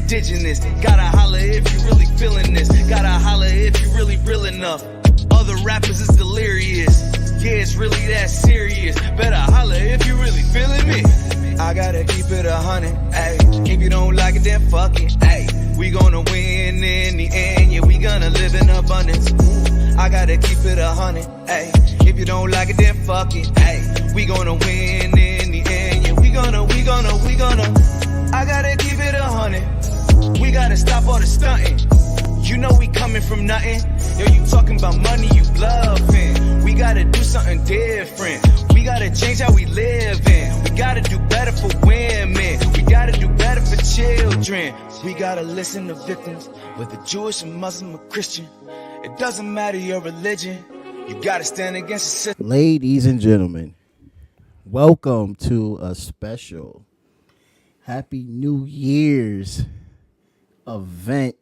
indigenous. Gotta holler if you really feeling this. Gotta holler if you really real enough. Other rappers is delirious. Yeah, it's really that serious. Better holler if you really feeling me. I gotta keep it 100, ayy. If you don't like it, then fuck it, ayy. We gonna win in the end, yeah, we gonna live in abundance. I gotta keep it 100, ayy. If you don't like it, then fuck it, ayy. We gonna win in the end, yeah, we gonna. I gotta keep it 100. We gotta stop all the stunting. You know we coming from nothing. Yo, you talking about money, you bluffing. We gotta do something different. We gotta change how we live in. We gotta do better for women. We gotta do better for children. We gotta listen to victims, whether Jewish or Muslim or Christian. It doesn't matter your religion. You gotta stand against the system. Ladies and gentlemen, welcome to a special Happy New Year's event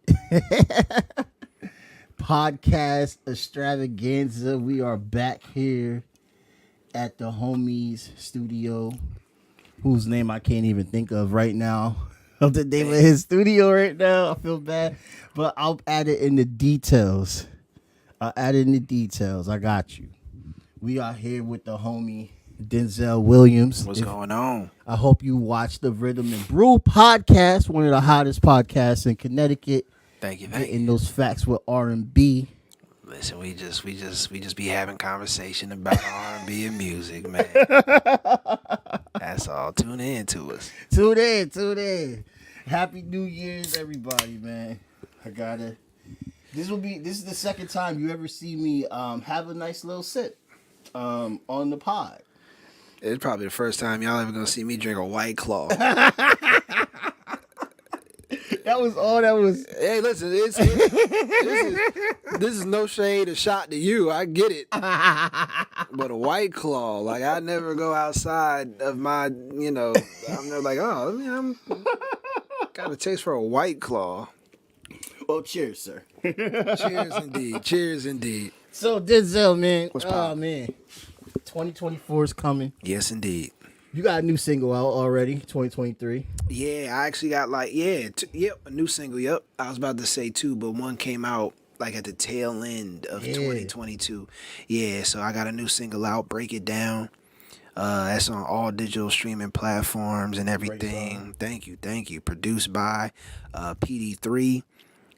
podcast extravaganza. We are back here at the homies studio, whose name I can't even think of right now. Of the name of his studio right now. I feel bad, but I'll add it in the details. I got you. We are here with the homie Denzel Williams. What's going on? I hope you watch the Rhythm N Brew podcast, one of the hottest podcasts in Connecticut. Thank you. Getting those facts with R&B. Listen, we just be having conversation about R&B and music, man. That's all. Tune in to us. Tune in. Happy New Year's, everybody, man. This is the second time you ever see me have a nice little sip on the pod. It's probably the first time y'all ever gonna see me drink a White Claw. That was all that was. Hey, listen, this is no shade or shot to you. I get it. But a White Claw, like, I never go outside of my, I'm never like, I'm got a taste for a White Claw. Well, cheers, sir. Cheers indeed. So, Denzel, man. What's poppin'? Man. 2024 is coming. Yes, indeed. You got a new single out already, 2023. Yeah, I actually got a new single. Yep, I was about to say two, but one came out like at the tail end of 2022. Yeah, so I got a new single out. Break It Down. That's on all digital streaming platforms and everything. Thank you. Produced by PD3.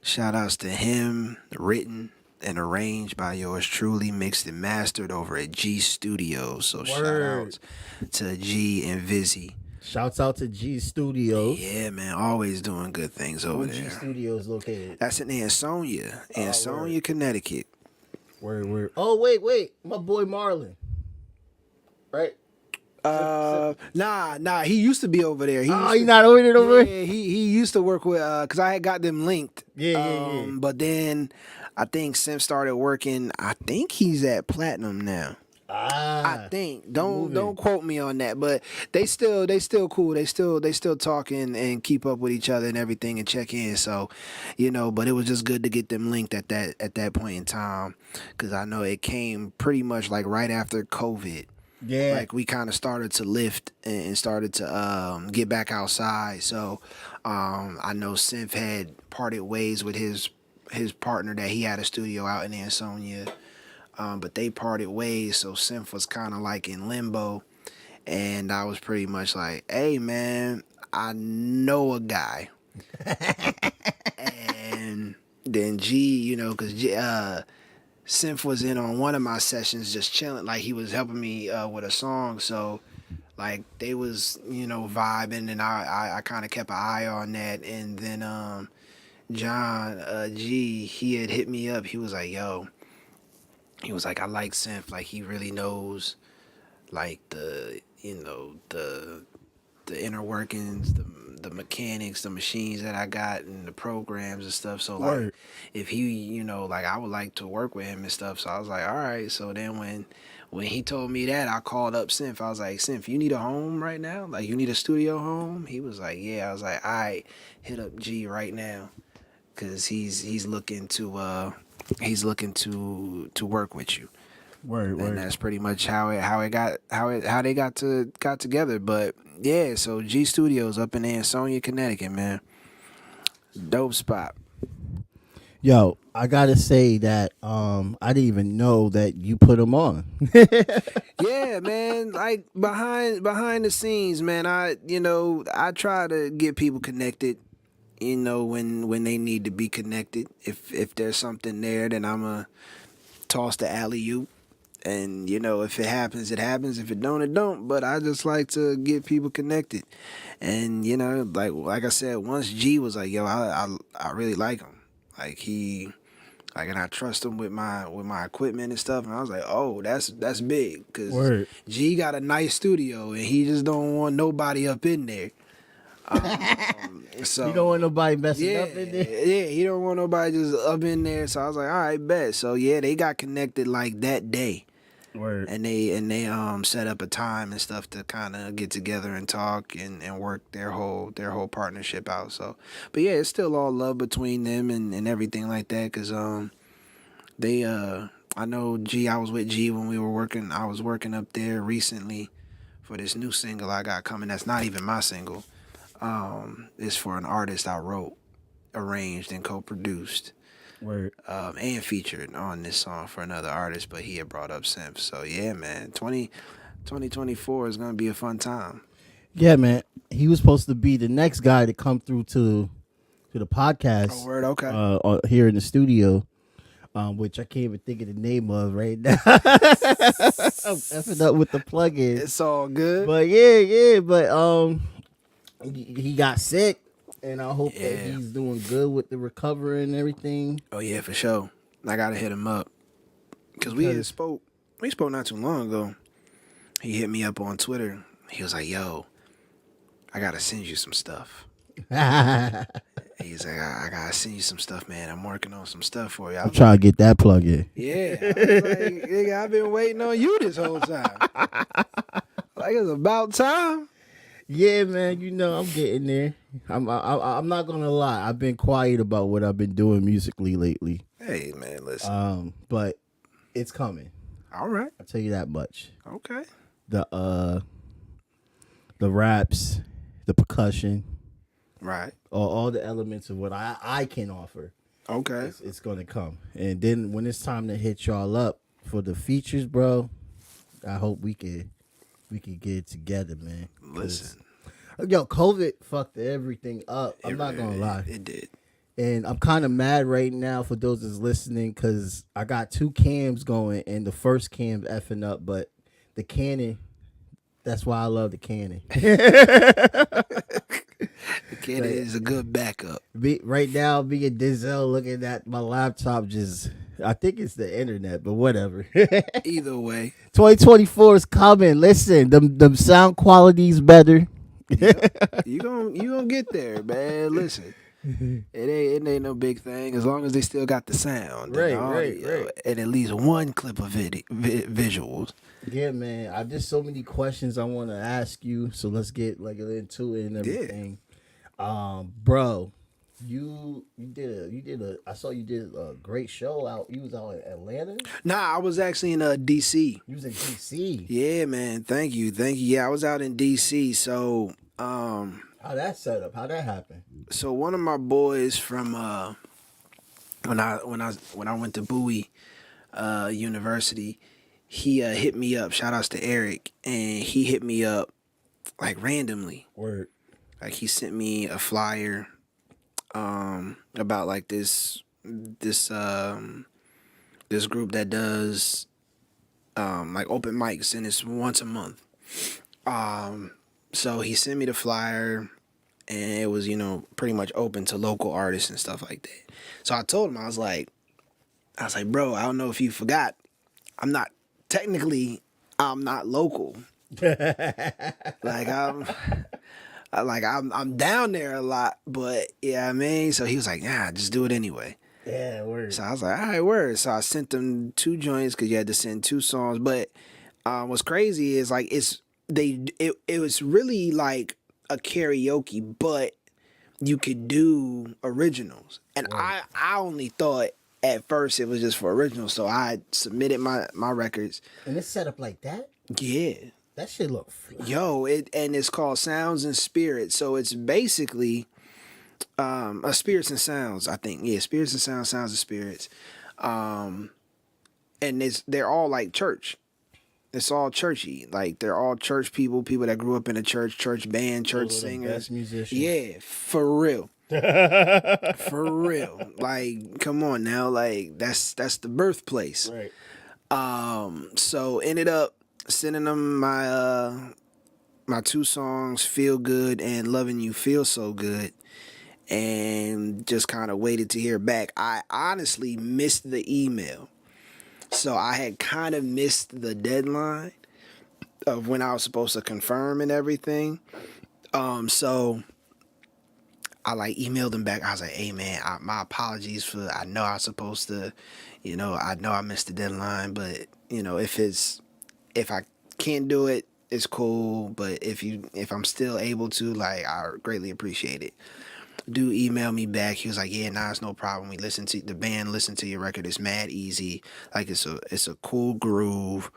Shout outs to him. Written and arranged by yours truly, mixed and mastered over at G Studios. So shout outs to G and Vizzy. Shouts out to G Studios. Yeah, man, always doing good things over there. G Studios located? That's in Ansonia, Connecticut. Word. Oh, wait, my boy Marlon. Right? Nah. He used to be over there. He's not over there over? Yeah, he used to work with because I had got them linked. Yeah. But then I think Sim started working. I think he's at Platinum now. I think. Don't quote me on that, but they still cool. They still talking and keep up with each other and everything and check in. So, but it was just good to get them linked at that point in time, because I know it came pretty much like right after COVID. Yeah, like we kind of started to lift and started to get back outside. So I know Synth had parted ways with his partner that he had a studio out in Ansonia. But they parted ways, so Synth was kind of like in limbo, and I was pretty much like, hey, man, I know a guy. And then G, because Synth was in on one of my sessions just chilling, like he was helping me with a song, so like they was, vibing, and I kind of kept an eye on that, and then John G, he had hit me up, he was like, yo, he was like, I like Synth, like he really knows like the inner workings, the mechanics, the machines that I got and the programs and stuff. So like if he, like I would like to work with him and stuff. So I was like, all right. So then when he told me that, I called up Synth. I was like, Synth, you need a home right now? Like you need a studio home? He was like, yeah. I was like, all right, hit up G right now, cause he's looking to work with you. Word. And that's pretty much how they got together. But yeah, so G Studios up in Ansonia, Connecticut, man. Dope spot. Yo, I gotta say that I didn't even know that you put them on. Yeah, man. Like behind the scenes, man. I try to get people connected. When they need to be connected. If there's something there, then I'ma toss the alley oop. And if it happens, it happens. If it don't, it don't. But I just like to get people connected. And like I said, once G was like, "Yo, I really like him. Like and I trust him with my equipment and stuff." And I was like, "Oh, that's big." Because Word. G got a nice studio, and he just don't want nobody up in there. So You don't want nobody messing yeah, up in there. yeah, he don't want nobody just up in there. So I was like, all right, bet. So yeah, they got connected like that day. Word. And they set up a time and stuff to kind of get together and talk and work their whole partnership out. So, but yeah, it's still all love between them and everything like that. Cause they I know G. I was with G when we were working. I was working up there recently for this new single I got coming. That's not even my single. It's for an artist I wrote, arranged, and co-produced. Word. And featured on this song for another artist, but he had brought up Simp. So yeah, man, 2024 is gonna be a fun time. Yeah, man. He was supposed to be the next guy to come through to the podcast. Oh, word, okay. Here in the studio, which I can't even think of the name of right now. I'm effing up with the plugin. It's all good. But yeah. But he got sick, and I hope that he's doing good with the recovery and everything. Oh yeah, for sure. I gotta hit him up because we spoke not too long ago. He hit me up on Twitter. He was like, "Yo, I gotta send you some stuff." He's like, I gotta send you some stuff, man. I'm working on some stuff for you. I'm trying to get that plug in. Yeah, I was like, nigga, I've been waiting on you this whole time. Like it's about time. Yeah, man. I'm getting there. I'm not gonna lie. I've been quiet about what I've been doing musically lately. Hey, man, listen. But it's coming. All right. I'll tell you that much. Okay. The raps, the percussion, Right. all the elements of what I can offer. Okay. It's gonna come. And then when it's time to hit y'all up for the features, bro, I hope we could get it together, man. Listen. Yo, COVID fucked everything up. I'm not gonna lie. It did. And I'm kind of mad right now for those that's listening because I got 2 cams going and the first cam's effing up, but the Canon, that's why I love the Canon. The Canon is a good backup. Right now, me and Denzel looking at my laptop I think it's the internet, but whatever. Either way. 2024 is coming. Listen, them sound quality's better. You gonna get there, man. Listen. It ain't no big thing as long as they still got the sound, Right, and audio, right. and at least one clip of visuals. Yeah, man. I just so many questions I want to ask you, so let's get into it and everything. Bro, you did a I saw you did a great show out. You was out in Atlanta. Nah, I was actually in DC. You was in DC. Yeah, man. Thank you. Yeah, I was out in DC. So How that set up? How that happened? So one of my boys from when I went to Bowie University, he hit me up. Shout outs to Eric, and he hit me up like randomly. Word. Like he sent me a flyer about like this group that does like open mics, and it's once a month. So he sent me the flyer, and it was, pretty much open to local artists and stuff like that. So I told him, I was like, bro, I don't know if you forgot, I'm not local. I'm down there a lot, but yeah, I mean. So he was like, nah, just do it anyway. Yeah, word. So I was like, all right, word. So I sent them 2 joints because you had to send 2 songs. But what's crazy is like it was really like a karaoke, but you could do originals. And right. I only thought at first it was just for originals, so I submitted my records. And it's set up like that? Yeah. That shit look fly. Yo, and it's called Sounds and Spirits. So it's basically Spirits and Sounds, I think. Yeah, Spirits and Sounds, Sounds of Spirits. And they're all like church. It's all churchy. Like they're all church people that grew up in a church band, church Those are the singers. best musicians. Yeah, for real. For real. Like, come on now. Like that's the birthplace. Right. So ended up sending them my two songs, Feel Good and Loving You Feel So Good, and just kind of waited to hear back. I honestly missed the email. So I had kind of missed the deadline of when I was supposed to confirm and everything. So I like emailed them back. I was like, hey man, my apologies for, I know I was supposed to, I know I missed the deadline, but if I can't do it, it's cool. But if I'm still able to, like, I greatly appreciate it. Dude emailed me back. He was like, yeah, nah, it's no problem. Listen to your record. It's mad easy. Like it's a cool groove.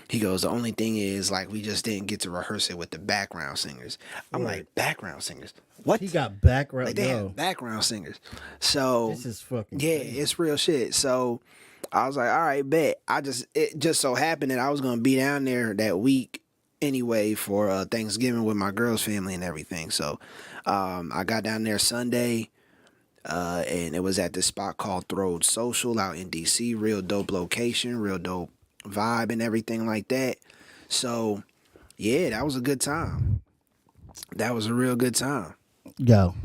He goes, the only thing is, like, we just didn't get to rehearse it with the background singers. I'm like, background singers? What? He got background. Like, they have background singers. So this is fucking crazy. It's real shit. So I was like, all right, bet. It just so happened that I was gonna be down there that week anyway for Thanksgiving with my girl's family and everything. So I got down there Sunday, and it was at this spot called Throde Social out in DC. Real dope location, real dope vibe and everything like that. So yeah, that was a good time. That was a real good time. Go.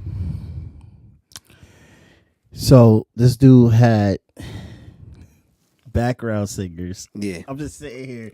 So this dude had background singers. Yeah. I'm just sitting here.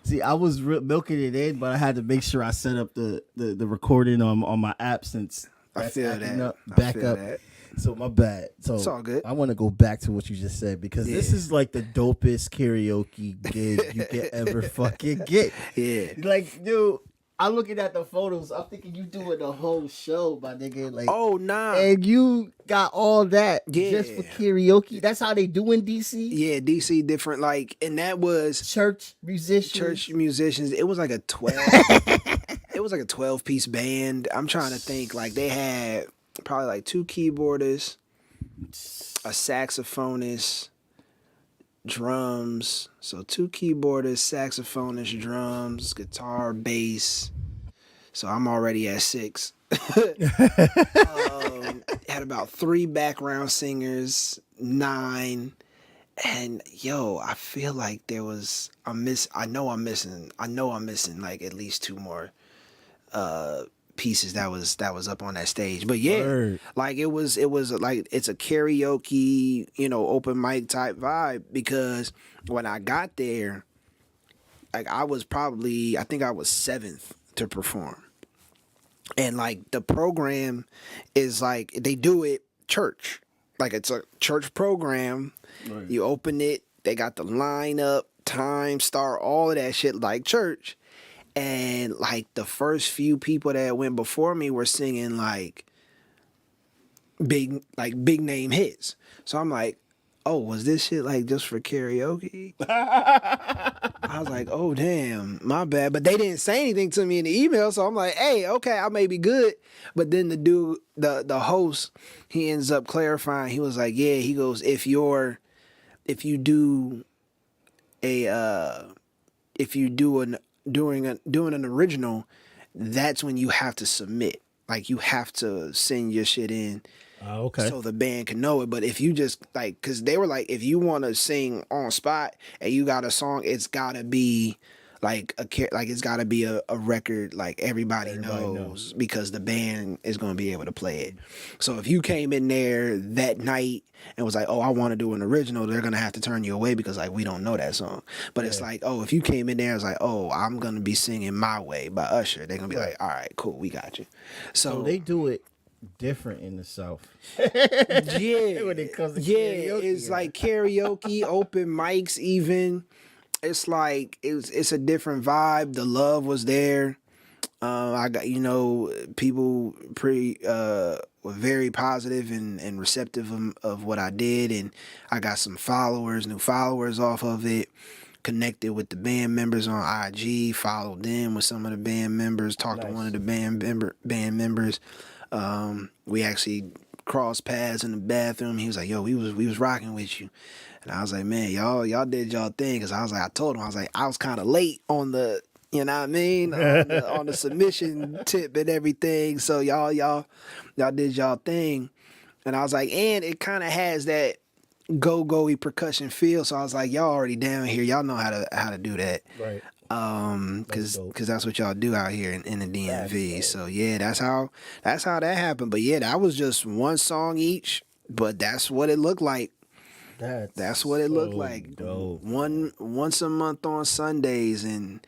See, I was milking it in, but I had to make sure I set up the recording on my app since I feel that. Back up. That. So my bad. So it's all good. I want to go back to what you just said because this is like the dopest karaoke gig you can ever fucking get. Yeah. Like, dude, I'm looking at the photos. I'm thinking you doing the whole show, my nigga. Like, oh nah. And you got all that just for karaoke. That's how they do in DC. Yeah, DC different. Like, and that was church musicians. It was like a 12. It was like a 12-piece band. I'm trying to think. Like, they had probably like 2 keyboardists, a saxophonist, drums. So 2 keyboardists, saxophonist, drums, guitar, bass. So I'm already at 6. Had about 3 background singers, 9. And yo, I feel like I know I'm missing like at least 2 more pieces that was up on that stage. But yeah, Word. Like it was like it's a karaoke, open mic type vibe, because when I got there, like I think I was 7th to perform. And like the program is like they do it church. Like it's a church program. Right. You open it, they got the lineup, time, start, all of that shit like church. And like the first few people that went before me were singing like big name hits. So I'm like, oh, was this shit like just for karaoke? I was like, oh damn, my bad. But they didn't say anything to me in the email, so I'm like, hey, okay, I may be good. But then the dude, the host, he ends up clarifying. He was like, yeah, he goes, if you do an original, that's when you have to submit. Like you have to send your shit in. Okay. So the band can know it. But if you just like, because they were like, if you want to sing on spot and you got a song, it's gotta be it's gotta be a record like everybody knows, because the band is gonna be able to play it. So if you came in there that night and was like, oh, I want to do an original, they're gonna have to turn you away because like we don't know that song. But it's like, oh, if you came in there and was like, oh, I'm gonna be singing My Way by Usher, they're gonna be like, all right, cool, we got you. So they do it different in the South. Yeah. When it comes to karaoke, it's like karaoke, open mics even. It's like it's a different vibe. The love was there. I got people were very positive and receptive of what I did, and I got some new followers off of it. Connected with the band members on IG, followed them with some of the band members, talked to one of the band members. We actually crossed paths in the bathroom. He was like, yo, we was rocking with you. And I was like, man, y'all did y'all thing. Cause I was like, I told him, I was like, I was kind of late on the, you know what I mean? On the submission tip and everything. So y'all did y'all thing. And I was like, and it kind of has that go-go-y percussion feel. So I was like, y'all already down here. Y'all know how to do that. Right. Cause that's what y'all do out here in the DMV. So yeah, that's how that happened. But yeah, that was just one song each, but that's what it looked like. That's what it looked like. Dope. Once a month on Sundays, and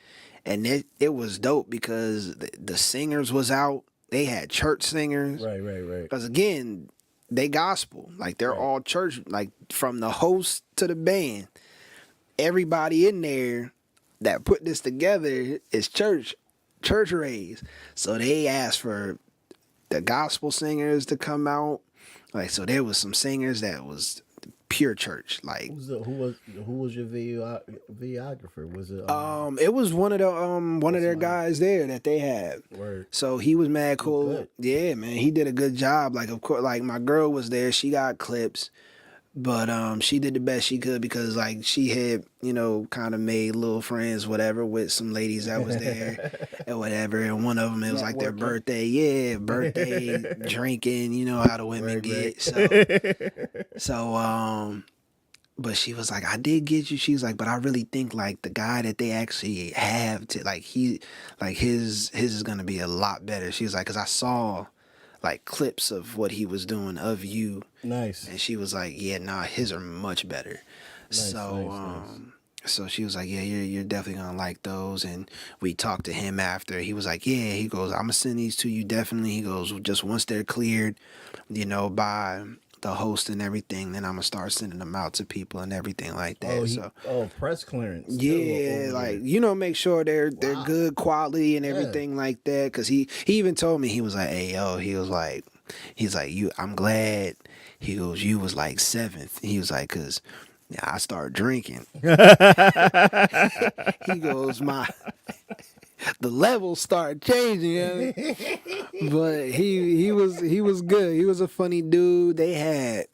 it was dope because the singers was out. They had church singers. Right. Because again, they gospel. Like they're all church, like from the host to the band. Everybody in there that put this together is church raised. So they asked for the gospel singers to come out. Like, so there was some singers that was pure church. Like, who was your videographer? Was it it was one of their guys there that they had. Word. So he was mad cool. Good. Yeah, man, he did a good job. Like, of course, like my girl was there. She got clips. But she did the best she could because like she had, you know, kind of made little friends, whatever, with some ladies that was there and whatever. And one of them, it was like their birthday. Yeah, birthday, drinking, you know how the women get. So, but she was like, I did get you. She was like, but I really think like the guy that they actually have to like, his is going to be a lot better. She was like, because I saw like clips of what he was doing of you. Nice. And she was like, yeah, nah, his are much better. Nice. So she was like, yeah, you're definitely gonna like those. And we talked to him after. He was like, yeah, he goes, I'm gonna send these to you definitely. He goes, just once they're cleared, you know, by the host and everything, then I'm gonna start sending them out to people and everything like that. Press clearance. Yeah, like, you know, make sure they're good quality and everything like that. Cause he even told me, he was like, hey yo, he's like I'm glad. He goes, you was like 7th. He was like, cause I started drinking. He goes, the levels start changing, you know? But he was good. He was a funny dude. They had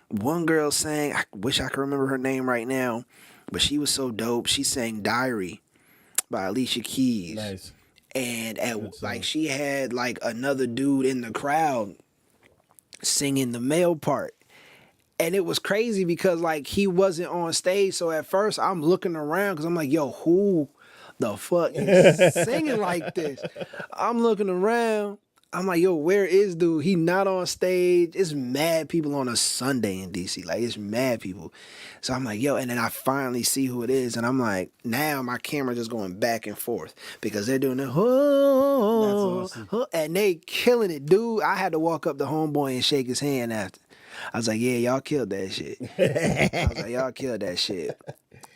one girl sang, I wish I could remember her name right now, but she was so dope. She sang Diary by Alicia Keys. Nice. And she had like another dude in the crowd singing the male part. And it was crazy because like he wasn't on stage. So at first I'm looking around because I'm like, yo, who the fuck is singing like this? I'm looking around. I'm like, yo, where is dude? He not on stage. It's mad people on a Sunday in DC. Like, it's mad people. So I'm like, yo, and then I finally see who it is. And I'm like, now my camera just going back and forth because they're doing the That's awesome. and they killing it, dude. I had to walk up to homeboy and shake his hand after. I was like, yeah, y'all killed that shit. I was like, y'all killed that shit.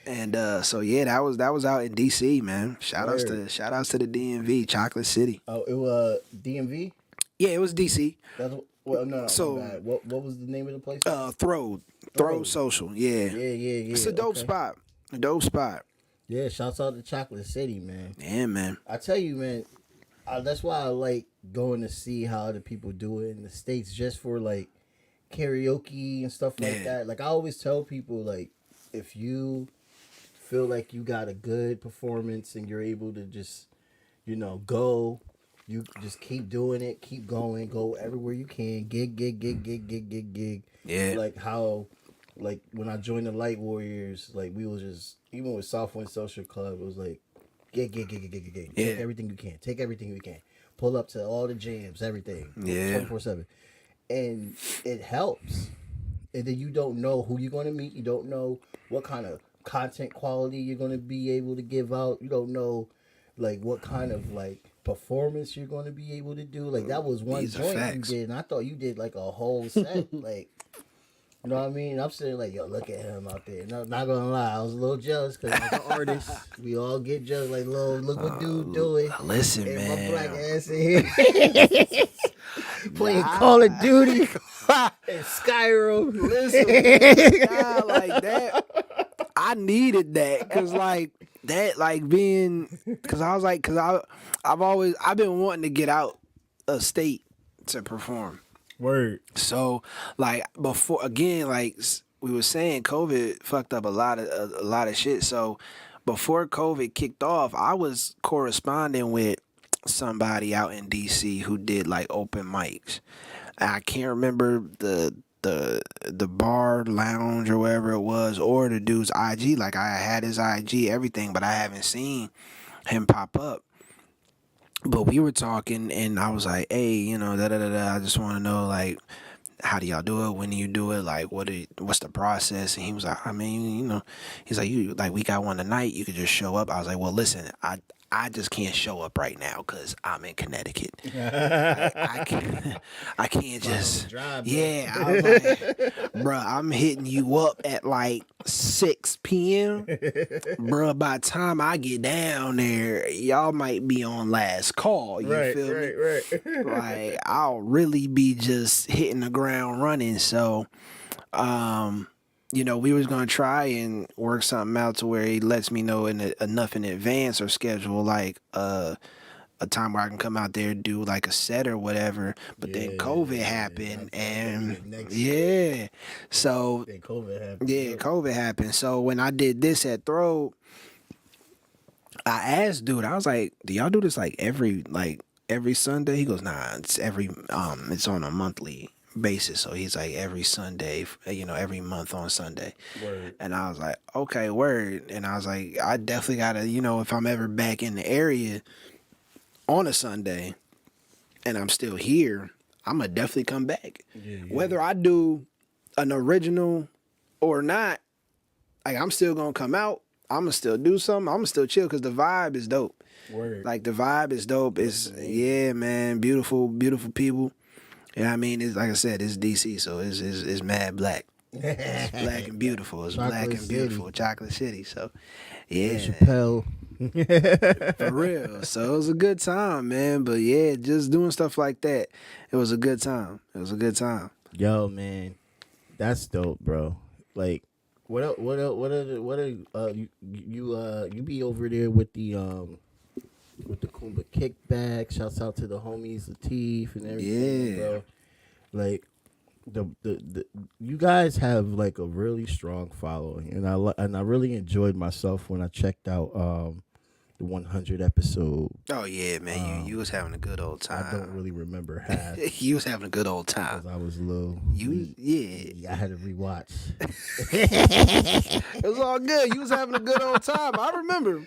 And so yeah, that was out in DC, man. Shout outs to the DMV, Chocolate City. Oh, it was DMV? Yeah, it was DC. No. So what was the name of the place? Throw Social. Yeah. Yeah. It's a dope spot. A dope spot. Yeah, shouts out to Chocolate City, man. Yeah, man. I tell you, man, that's why I like going to see how other people do it in the States, just for like karaoke and stuff like that. Like I always tell people, like, if you feel like you got a good performance and you're able to just, you know, go, you just keep doing it, keep going, go everywhere you can, gig. Yeah. Like how, like when I joined the Light Warriors, like we was just, even with Southwind Social Club, it was like gig. Yeah. Take everything you can. Pull up to all the jams, everything. Yeah. 24/7. And it helps. And then you don't know who you're going to meet. You don't know what kind of content quality you're going to be able to give out. You don't know like what kind of like performance you're going to be able to do. Like that was one joint you did, and I thought you did like a whole set. Like, you know what I mean? I'm sitting like, yo, look at him out there. No, not gonna lie, I was a little jealous because as an artist, we all get jealous. Like, look what dude doing. Listen, and man. my black ass in here playing Call of Duty and Skyrim. Listen, nah, like that. I needed that because like that, like being, because I was like, I've been wanting to get out of state to perform. Word. So, like before, again, like we were saying, COVID fucked up a lot of shit. So, before COVID kicked off, I was corresponding with somebody out in DC who did like open mics. I can't remember the bar lounge or wherever it was, or the dude's IG. Like I had his IG, everything, but I haven't seen him pop up. But we were talking, and I was like, "Hey, you know, da da da da. I just want to know, like, how do y'all do it? When do you do it? Like, what's the process?" And he was like, "I mean, you know," he's like, "You like, we got one tonight. You could just show up." I was like, "Well, listen, I just can't show up right now because I'm in Connecticut. I can't just drive, bro. yeah." I was like, "Bruh, I'm hitting you up at like 6 p.m. Bruh, by the time I get down there, y'all might be on last call. You feel me? Right. Like I'll really be just hitting the ground running." So, you know, we was gonna try and work something out to where he lets me know enough in advance or schedule like a time where I can come out there and do like a set or whatever. But then COVID happened, and yeah, so Then COVID happened. yeah, COVID happened. So when I did this at Throw, I asked dude, I was like, "Do y'all do this like every Sunday?" He goes, "Nah, it's it's on a monthly basis." So he's like every Sunday, you know, every month on Sunday. Word. And I was like, "Okay, word." And I was like, "I definitely gotta, you know, if I'm ever back in the area on a Sunday and I'm still here, I'm gonna definitely come back. Yeah. Whether I do an original or not, like I'm still gonna come out. I'm gonna still do something. I'm gonna still chill because the vibe is dope. Word. Like the vibe is dope. It's yeah, man, beautiful, beautiful people. Yeah, I mean, it's like I said, it's DC, so it's mad black. It's black and beautiful. It's Chocolate black and City. beautiful. Chocolate City. So yeah, Chappelle. for real. So it was a good time, man. But yeah, just doing stuff like that, it was a good time. It was a good time. Yo, man, that's dope, bro. Like, you be over there with the Kumba kickback. Shouts out to the homies Latif and everything, Yeah. bro. Like the you guys have like a really strong following, and I really enjoyed myself when I checked out the 100 episode. Oh yeah, man. You was having a good old time. I don't really remember half You was having a good old because time. I was a little. Yeah. I had to rewatch. It was all good. You was having a good old time. I remember.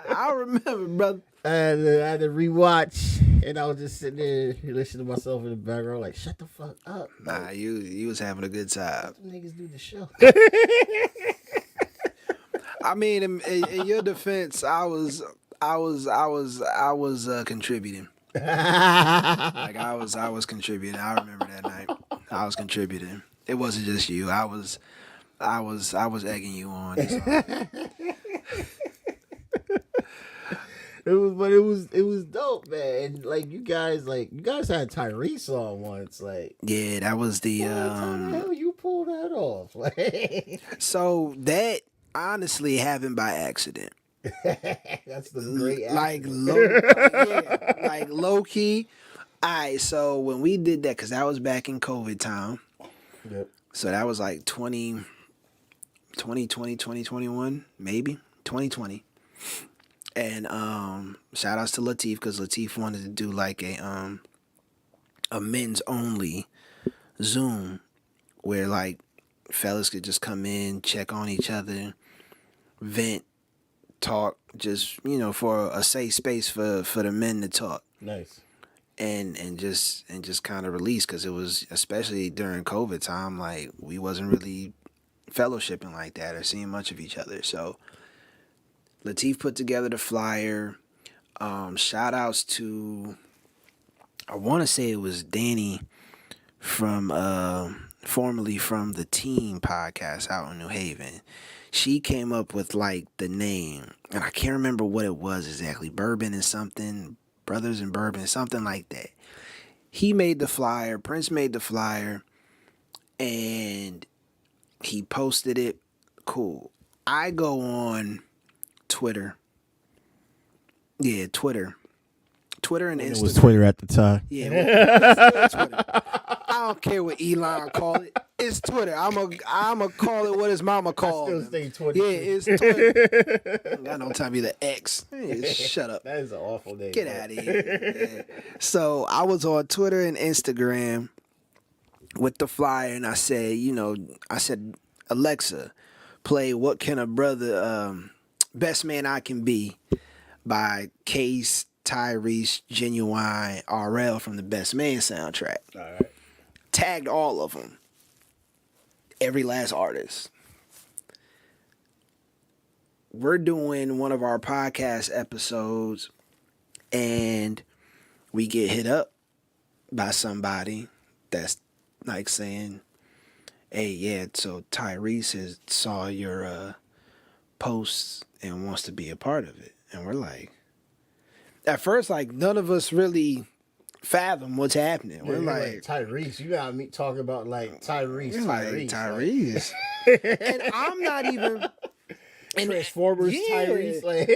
I remember, brother. I had to rewatch, and I was just sitting there listening to myself in the background, like, shut the fuck up. Nah, you was having a good time. Niggas do the show. I mean, in your defense, I was contributing. Like I was contributing. I remember that night. I was contributing. It wasn't just you. I was egging you on. It was dope, man. And like you guys had Tyrese on once, like. Yeah, that was the How the hell you pull that off? Like, So that honestly happened by accident. that's the great Like low key. Alright, so when we did that, cause that was back in COVID time. Yep. So that was like 2020, 2021, maybe 2020. And shout outs to Latif, because Latif wanted to do like a men's only Zoom where like fellas could just come in, check on each other, vent, talk, just, you know, for a safe space for the men to talk. Nice. And just kind of release, because it was, especially during COVID time, like we wasn't really fellowshipping like that or seeing much of each other. So Latif put together the flyer. Shout outs to, I want to say it was Danny from formerly from the Team podcast out in New Haven. She came up with like the name, and I can't remember what it was exactly. Bourbon and something, Brothers in Bourbon, something like that. He made the flyer. Prince made the flyer, and he posted it. Cool. I go on Twitter. Yeah, Twitter. Twitter and It Instagram. was Twitter at the time. Yeah, it's Twitter. I don't care what Elon call it. It's Twitter. I'ma call it what his mama called. still him. say Twitter. Yeah, it's Twitter. I don't know time either X. Hey, shut up. That is an awful name. Get out of here. Yeah. So I was on Twitter and Instagram with the flyer, and I said, Alexa, play "What Can a Brother Best Man I Can Be" by Case, Tyrese, Genuine, RL from the Best Man soundtrack. All right. Tagged all of them. Every last artist. We're doing one of our podcast episodes, and we get hit up by somebody that's like saying, hey, yeah, so Tyrese has saw your posts and wants to be a part of it. And we're like, at first, like, none of us really fathom what's happening. Yeah, we're like, Tyrese, you got me talking about like Tyrese. Tyrese. And I'm not even... And Transformers, yeah. Tyrese, like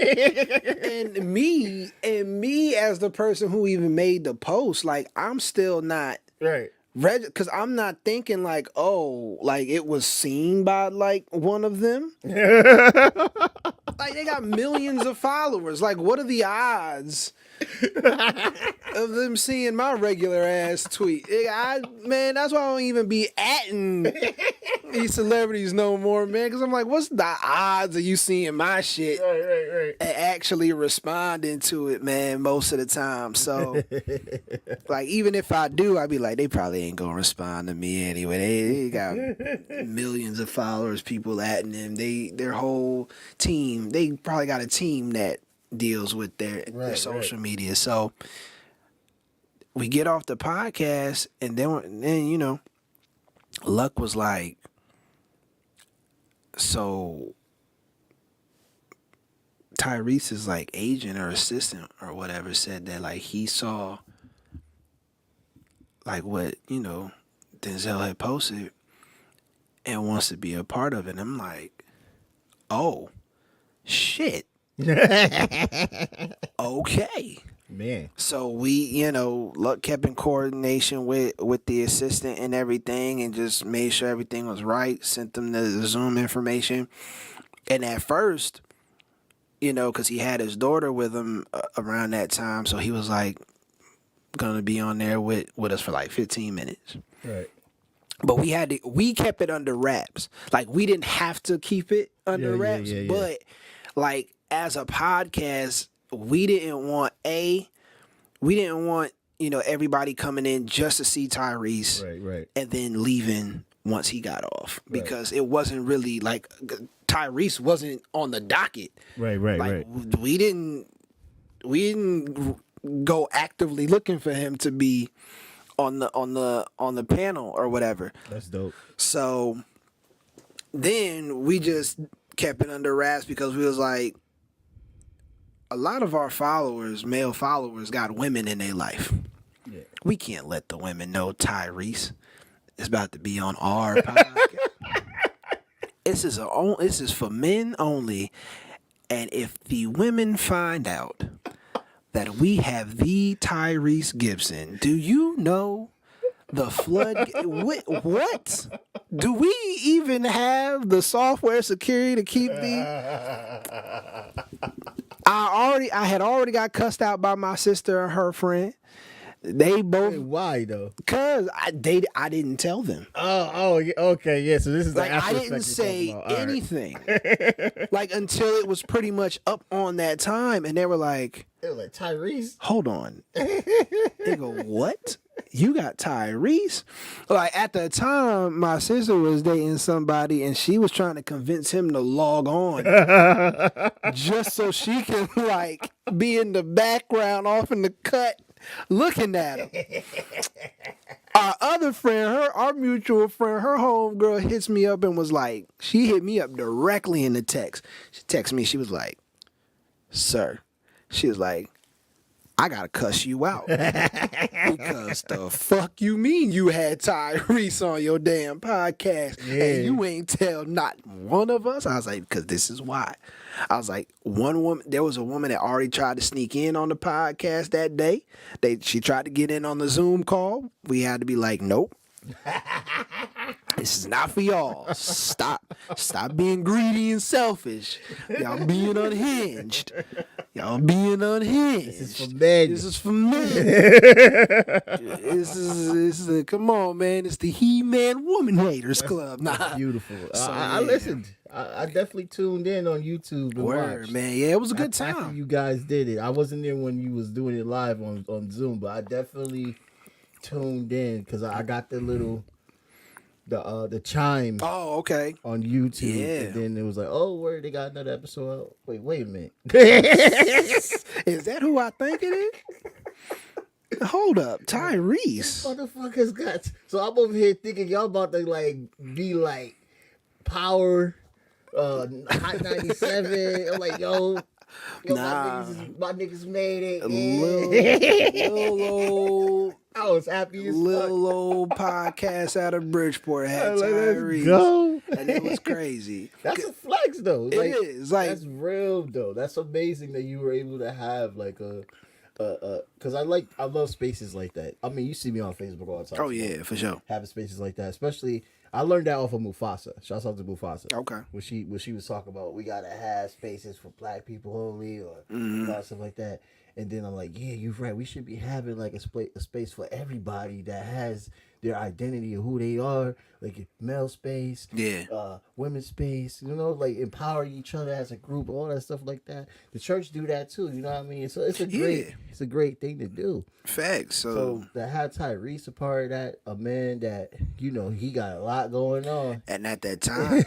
and me as the person who even made the post, like, I'm still not right. because I'm not thinking like, oh, like it was seen by like one of them. Like, they got millions of followers. Like, what are the odds of them seeing my regular ass tweet? Man, that's why I don't even be atting these celebrities no more, man. Because I'm like, what's the odds of you seeing my shit Right. and actually responding to it, man, most of the time? So, like, even if I do, I'd be like, they probably ain't going to respond to me anyway. They got millions of followers, people atting them. Their whole team, they probably got a team that deals with their social media. So we get off the podcast, and then you know, Luck was like, so Tyrese's like agent or assistant or whatever said that like he saw like what, you know, Denzel had posted and wants to be a part of it. And I'm like, oh shit. Okay. Man. So we, you know, Luck kept in coordination with the assistant and everything, and just made sure everything was right, sent them the Zoom information. And at first, you know, because he had his daughter with him around that time, so he was like gonna be on there with us for like 15 minutes. Right. But we kept it under wraps. Like, we didn't have to keep it under wraps, but like, as a podcast, we didn't want, you know, everybody coming in just to see Tyrese, right, and then leaving once he got off, because it wasn't really like Tyrese wasn't on the docket. Right. We didn't go actively looking for him to be on the panel or whatever. That's dope. So then we just kept it under wraps, because we was like, a lot of our followers, male followers, got women in their life. Yeah. We can't let the women know Tyrese is about to be on our podcast. This is for men only. And if the women find out that we have the Tyrese Gibson, do you know the flood? What? Do we even have the software security to keep the? I had already got cussed out by my sister and her friend. They both. Wait, why though? Cause I didn't tell them. Oh, okay, yeah. So this is like, after I didn't say anything, like, until it was pretty much up on that time, and they were like, Tyrese. Hold on. They go, what? You got Tyrese? Like, at the time, my sister was dating somebody, and she was trying to convince him to log on just so she can, like, be in the background off in the cut looking at him. Our other friend, our mutual friend, her homegirl hits me up and was like, she hit me up directly in the text. She texted me, she was like, sir, she was like, I gotta cuss you out because the fuck you mean you had Tyrese on your damn podcast and you ain't tell not one of us? I was like, because this is why. I was like, one woman, there was a woman that already tried to sneak in on the podcast that day. She tried to get in on the Zoom call. We had to be like, nope. This is not for y'all. Stop being greedy and selfish. Y'all being unhinged. This is for men. This is for men. This is come on, man. It's the He-Man Woman Haters Club. Nah. Beautiful. So, I listened. I definitely tuned in on YouTube and Word, watched. man. Yeah, it was a good After time. you guys did it. I wasn't there when you was doing it live on Zoom, but I definitely tuned in because I got the little the chime Oh, okay. on YouTube. Yeah. And then it was like, oh, word, they got another episode out. Wait a minute. Is that who I think it is? Hold up, Tyrese. Motherfuckers got. So I'm over here thinking y'all about to like be like power, Hot 97. I'm like, yo, Nah. my niggas made it. Little old, I was happy as fuck. little old podcast out of Bridgeport had Like, let's Tyrese, go. and it was crazy. That's a flex though. It is, like- that's real though. That's amazing that you were able to have like because I love spaces like that. I mean, you see me on Facebook all the time. Oh yeah, for sure. Having spaces like that, especially I learned that off of Mufasa. Shouts out to Mufasa. Okay. When she was talking about we gotta have spaces for black people only or stuff like that. And then I'm like, yeah, you're right. We should be having like a space for everybody that has their identity of who they are, like male space, women's space, like empower each other as a group, all that stuff like that. The church do that too, you know what I mean? So it's a great thing to do. Facts. So to have Tyrese a part of that, a man that, he got a lot going on. And at that time,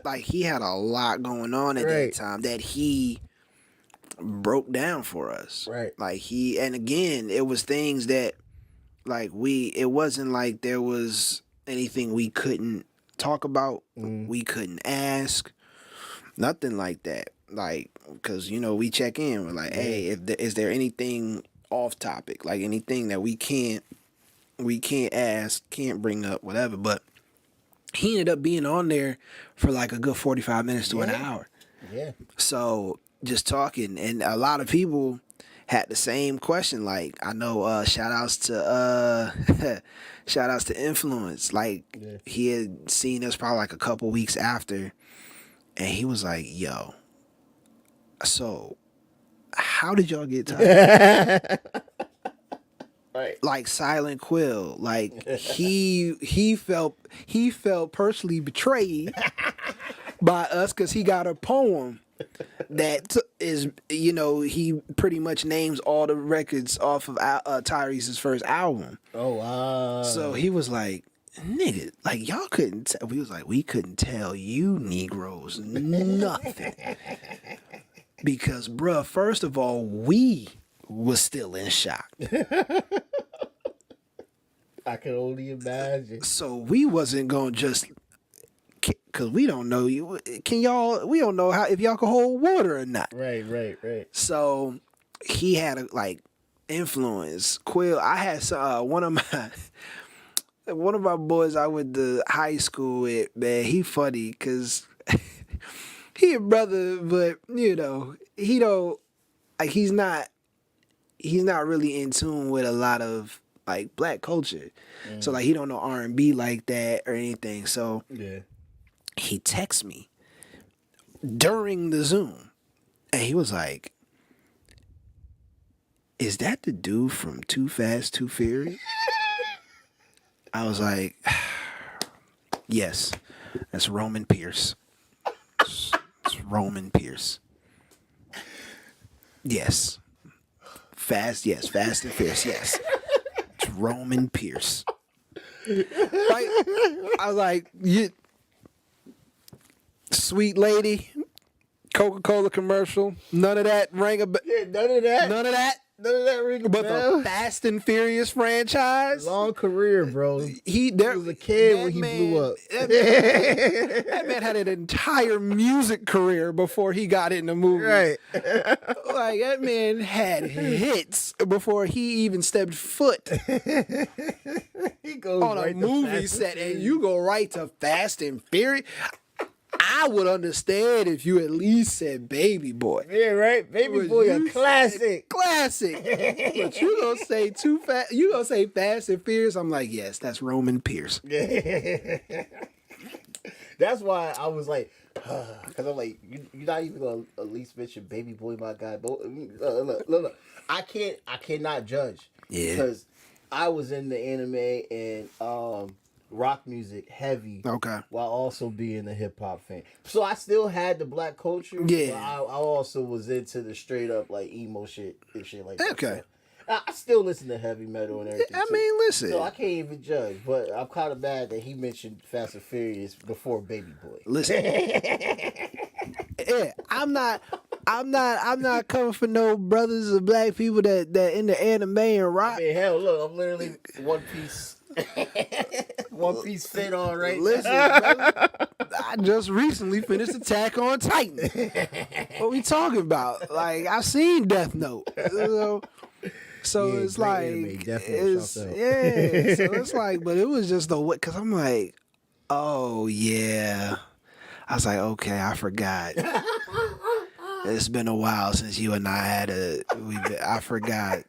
like he had a lot going on at that time that he broke down for us. Right. Like and again, it was things that like it wasn't like there was anything we couldn't talk about, we couldn't ask, nothing like that. Like, because, we check in, we're like, hey, is there anything off topic, like anything that we can't ask, can't bring up, whatever. But he ended up being on there for like a good 45 minutes to an hour. Yeah. So just talking, and a lot of people had the same question. Like, I know shout outs to Influence. Like he had seen us probably like a couple weeks after, and he was like, yo, so how did y'all get tired? Right. Like Silent Quill. Like he felt personally betrayed by us because he got a poem that is, he pretty much names all the records off of Tyrese's first album. Oh, wow. So he was like, nigga, like y'all couldn't we was like, we couldn't tell you Negroes nothing. Because, bruh, first of all, we was still in shock. I can only imagine. So we wasn't going to just, because we don't know you. We don't know if y'all can hold water or not. Right. So he had influence. Quill, I had one of my boys I went to high school with, man, he funny because he a brother, but he don't, like, he's not really in tune with a lot of like black culture. So like he don't know R&B like that or anything. So he texts me during the Zoom and he was like, is that the dude from Too Fast, Too Furious? I was like, yes, that's Roman Pierce. It's Roman Pierce. Yes. Fast and Fierce, yes. It's Roman Pierce. Like, I was like, you sweet lady, Coca-Cola commercial, none of that rang a bell. Yeah, none of that. None of that. None of that ring a But bell. the Fast and Furious franchise, Long career, bro. he was a kid when he blew up. That man had an entire music career before he got into movies. Right. Like that man had hits before he even stepped foot He goes on right a to movie Fast set, and and you go right to Fast and Furious. I would understand if you at least said Baby Boy. Yeah, right. Baby But Boy, you a classic. Classic. But you gonna say too fast? You gonna say Fast and Furious? I'm like, yes, that's Roman Pierce. That's why I was like, because I'm like, you're not even gonna at least mention Baby Boy, my guy. But look, I cannot judge. Yeah. Because I was in the anime and rock music heavy. Okay. While also being a hip hop fan, so I still had the black culture. Yeah. But I also was into the straight up like emo shit and shit like that. Okay. So I still listen to heavy metal and everything. I too. mean, listen. So I can't even judge, but I'm kind of mad that he mentioned Fast and Furious before Baby Boy. Listen. Yeah, I'm not coming for no brothers or black people that into anime and rock. I mean, hell, look, I'm literally One Piece. One Piece fit on right Listen, brother, I just recently finished Attack on Titan. What we talking about? Like, I've seen Death Note. So Yeah, it's great like, anime, definitely, it's, shouts out. yeah. So it's like, but it was just the way, because I'm like, oh, yeah. I was like, okay, I forgot. It's been a while since you and I had I forgot.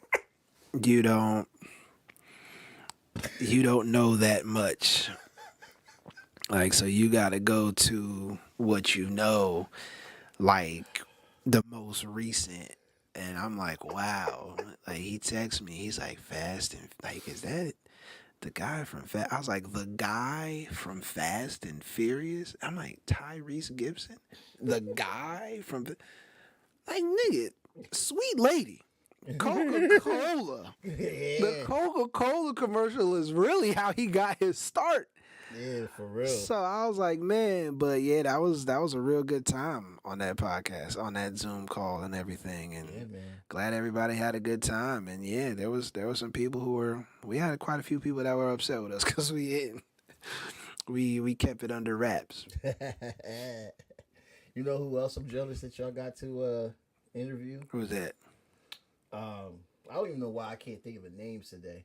You don't know that much. Like, so you got to go to what you know, like the most recent. And I'm like, wow. Like, he texts me. He's like, Fast and, like, is that the guy from Fast? I was like, the guy from Fast and Furious? I'm like, Tyrese Gibson? The guy from, like, nigga, sweet lady. Coca-Cola. Yeah. The Coca-Cola commercial is really how he got his start. Yeah, for real. So I was like, man, but yeah, that was a real good time on that podcast, on that Zoom call and everything. And Yeah, man. glad everybody had a good time. And yeah, there were some people we had quite a few people that were upset with us because we kept it under wraps. You know who else I'm jealous that y'all got to interview? Who's that? I don't even know why I can't think of the names today,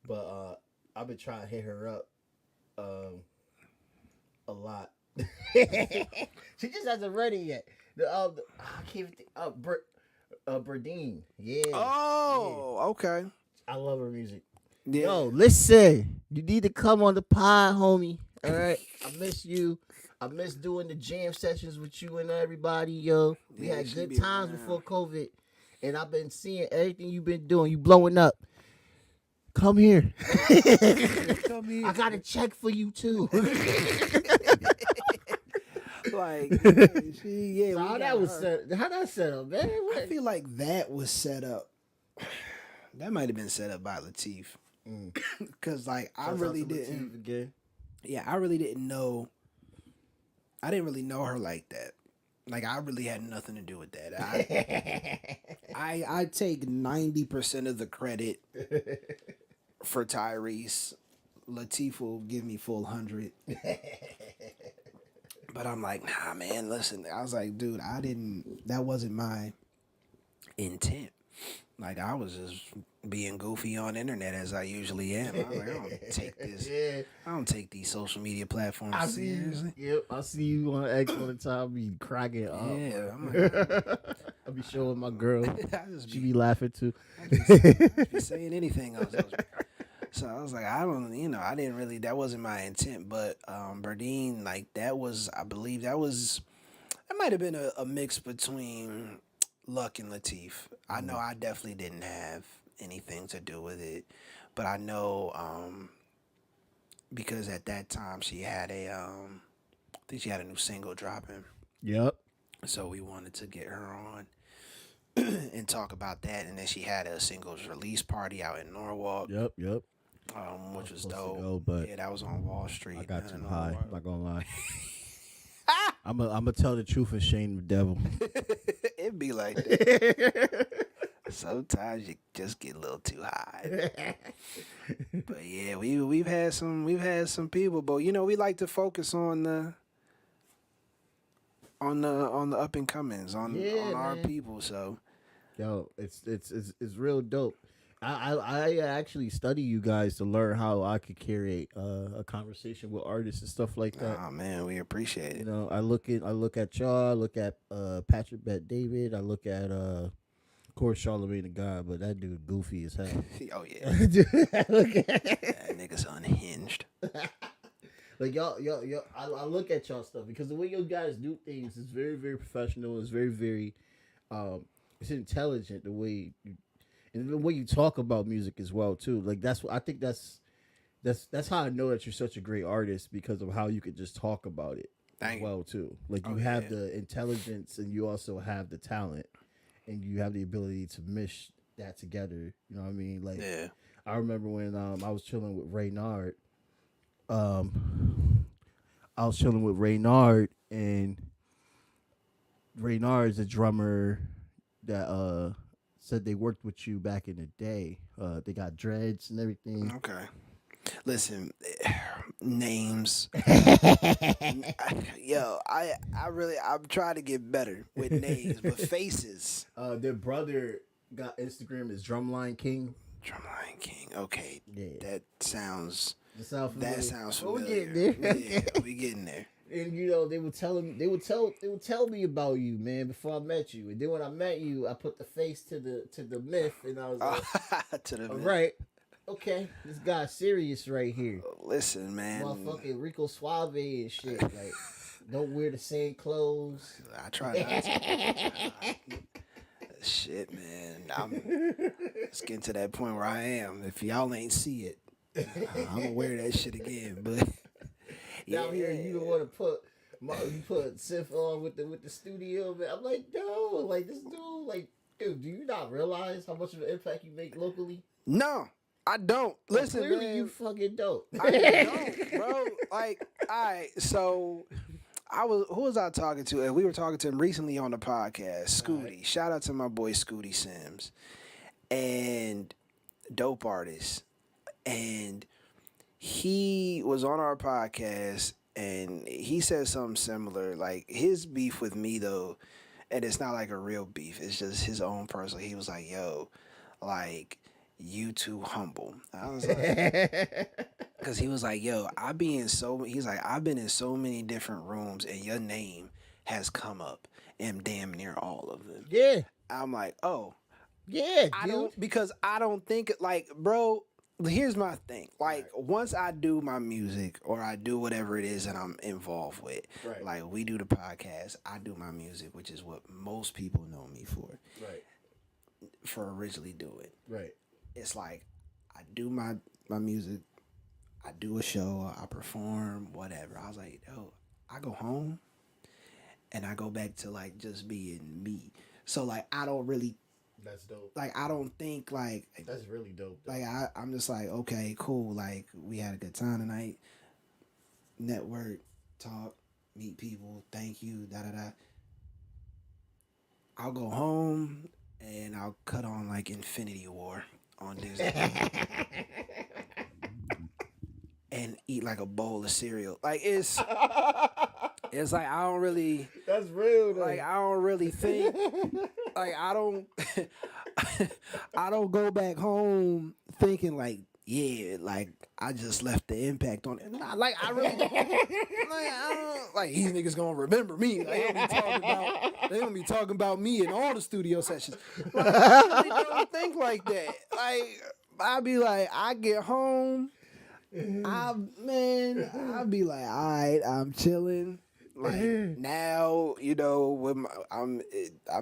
but I've been trying to hit her up a lot. She just hasn't read it yet. I can't even think. Berdine. Yeah. Oh, yeah. Okay. I love her music. Yeah. Yo, listen. You need to come on the pod, homie. All right. I miss you. I miss doing the jam sessions with you and everybody, yo. We Yeah, had she good be times around. before COVID. And I've been seeing everything you've been doing. You blowing up. Come here. Come here. I got a check for you too. Like, So how that set up, man? I feel like that was set up. That might have been set up by Latif. Cause like I really didn't. Again. Yeah, I really didn't know. I didn't really know her like that. Like I really had nothing to do with that. I take 90% of the credit for Tyrese. Latif will give me full 100. But I'm like, nah, man, listen. I was like, dude, that wasn't my intent. Like, I was just being goofy on internet as I usually am. I was like, I don't take this. Yeah. I don't take these social media platforms I see seriously. you. Yep, I see you on X all the time. Be cracking up. Yeah, I'm like, I be showing my girl. I just She be laughing too. be saying anything else. So I was like, I didn't really, that wasn't my intent. But Berdine, like, that might have been a mix between Luck and Latif. I know I definitely didn't have anything to do with it. But I know because at that time she had I think she had a new single dropping. Yep. So we wanted to get her on and talk about that. And then she had a singles release party out in Norwalk. Yep. Which was supposed dope. to go, but yeah, that was on Wall Street. I got in too high. Norwalk. I'm not gonna lie. I'm gonna tell the truth and shame the devil. It'd be like that. Sometimes you just get a little too high. But yeah, we've had some people, but you know, we like to focus on the up and comings, on our man. people. So Yo, it's real dope. I actually study you guys to learn how I could carry a conversation with artists and stuff like that. oh man, we appreciate You it. know, I look at y'all, I look at Patrick Bet David, I look at of course Charlamagne the God, but that dude goofy as hell. Oh yeah, Look at- that nigga's unhinged. like y'all, I look at y'all stuff because the way you guys do things is very, very professional. It's very, very, it's intelligent the way you, and the way you talk about music as well too. Like that's what I think that's how I know that you're such a great artist because of how you could just talk about it Thank as you. well too. Like you Oh, have yeah. the intelligence and you also have the talent and you have the ability to mesh that together. You know what I mean? Like Yeah. I remember when I was chilling with Raynard. I was chilling with Raynard, and Raynard is a drummer that said they worked with you back in the day. They got dreads and everything. Okay. Listen, names. Yo, I'm trying to get better with names, but faces. Their brother got Instagram as Drumline King. Drumline King. Okay, Yeah. that sounds. That sound familiar? That sounds Well, we familiar. getting there. Yeah, we getting there. And you know they would tell me about you, man, before I met you. And then when I met you, I put the face to the myth, and I was like, To the all right, okay, this guy's serious right here. Listen, man. Motherfucking Rico Suave and shit. Like, don't wear the same clothes. I try not to. Shit, man. Let's get to that point where I am. If y'all ain't see it, I'm gonna wear that shit again. But Down here, you don't want to put Sif on with the studio. Man. I'm like, no, like this dude, like, dude, do you not realize how much of an impact you make locally? no, I don't. Listen, Clearly, man. you fucking don't. I don't, bro. Like, all right, so who was I talking to? And we were talking to him recently on the podcast, Scooty. Right. Shout out to my boy Scooty Sims. And dope artist. And he was on our podcast and he said something similar. Like his beef with me though, and it's not like a real beef, it's just his own personal. He was like, yo, like, you too humble. I was like, because he was like, yo, I've been in so many different rooms and your name has come up in damn near all of them. Yeah, I'm like, oh, yeah, I dude. don't, because I don't think, like, bro, here's my thing. Like, once I do my music or I do whatever it is that I'm involved with, Right. like, we do the podcast, I do my music, which is what most people know me for originally doing. Right. It's like, I do my music, I do a show, I perform, whatever. I was like, yo, I go home and I go back to, like, just being me. So, like, I don't really, That's dope. like, I don't think, like, That's really dope. Though. like, I'm just like, okay, cool. Like, we had a good time tonight. Network, talk, meet people, thank you, da-da-da. I'll go home and I'll cut on, like, Infinity War on Disney. And eat, like, a bowl of cereal. Like, it's like, I don't really... That's real though. Like, I don't really think... Like, I don't... I don't go back home thinking, like, yeah, like, I just left the impact on it. Nah, like, I really... like, these niggas gonna remember me. Like, they gonna be talking about me in all the studio sessions. Like, I really don't think like that. Like, I be like, I get home... I'll be like, all right, I'm chilling. Like now, you know, I'm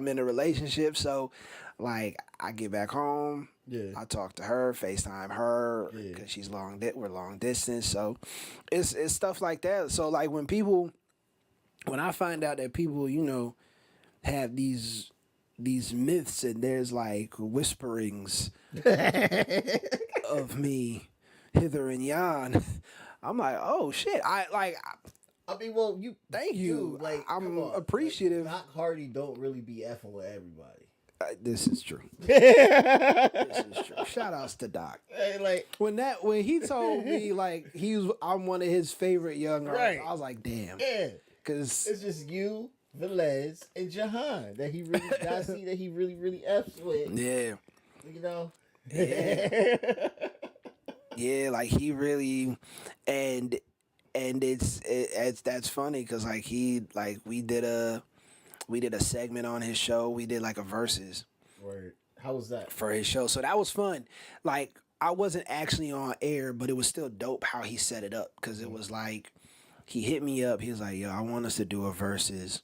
in a relationship, so like I get back home, I talk to her, FaceTime her because she's we're long distance, so it's stuff like that. So like when I find out that people, you know, have these myths and there's like whisperings of me hither and yon, I'm like, oh shit. I mean, well, you thank you. dude, like, I'm come on. appreciative. Like, Doc Hardy don't really be effing with everybody. This is true. This is true. Shout outs to Doc. Hey, like, When he told me like I'm one of his favorite young artists, Right. I was like, damn. yeah, Cause it's just you, Velez, and Jahan that he really, I see that he really f's with. yeah. You know. Yeah, like he really, and it's that's funny because like we did a segment on his show. We did like a verses Word. How was that? for his show, so that was fun. Like I wasn't actually on air, but it was still dope how he set it up because it was like he hit me up. He was like, "Yo, I want us to do a verses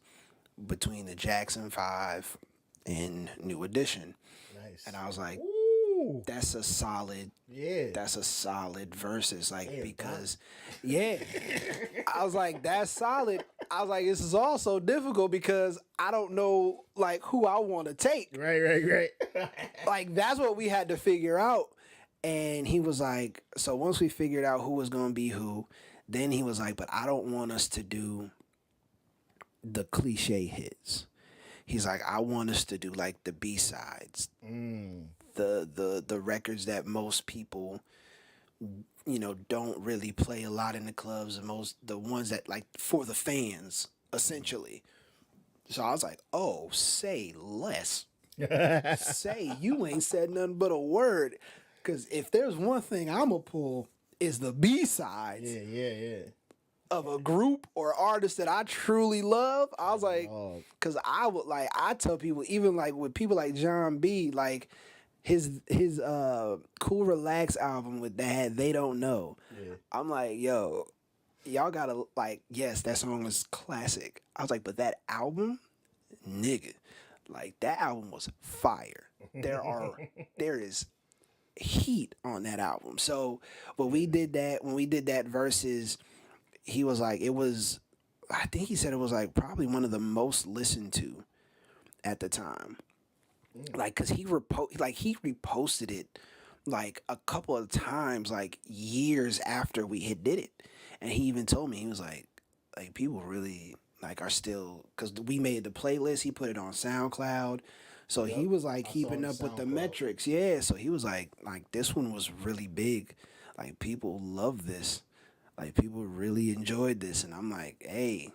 between the Jackson 5 and New Edition," Nice. and I was like, Ooh. "That's a solid." Yeah. That's a solid versus, like, Damn, because, yeah, I was like, that's solid. I was like, this is also difficult because I don't know, like, who I want to take. Right. Like, that's what we had to figure out. And he was like, so once we figured out who was going to be who, then he was like, but I don't want us to do the cliche hits. He's like, I want us to do, like, the B-sides. The records that most people, don't really play a lot in the clubs, the ones that like for the fans essentially. So I was like, oh, say less. Say you ain't said nothing but a word, because if there's one thing I'ma pull is the B-sides Yeah. of a group or artist that I truly love. I was like, Oh. because I tell people, even like with people like John B, like his Cool Relax album with that They Don't Know. Yeah. I'm like, yo, y'all gotta like, yes, that song is classic. I was like, but that album, nigga, like that album was fire. There is heat on that album. So when we did that versus, he was like, I think he said it was like probably one of the most listened to at the time. Like, cause he reposted it like a couple of times, like years after we had did it, and he even told me, he was like people really like are still, cause we made the playlist, he put it on SoundCloud, so he was like keeping up with the metrics, yeah. So he was like this one was really big, like people love this, like people really enjoyed this, and I'm like, hey,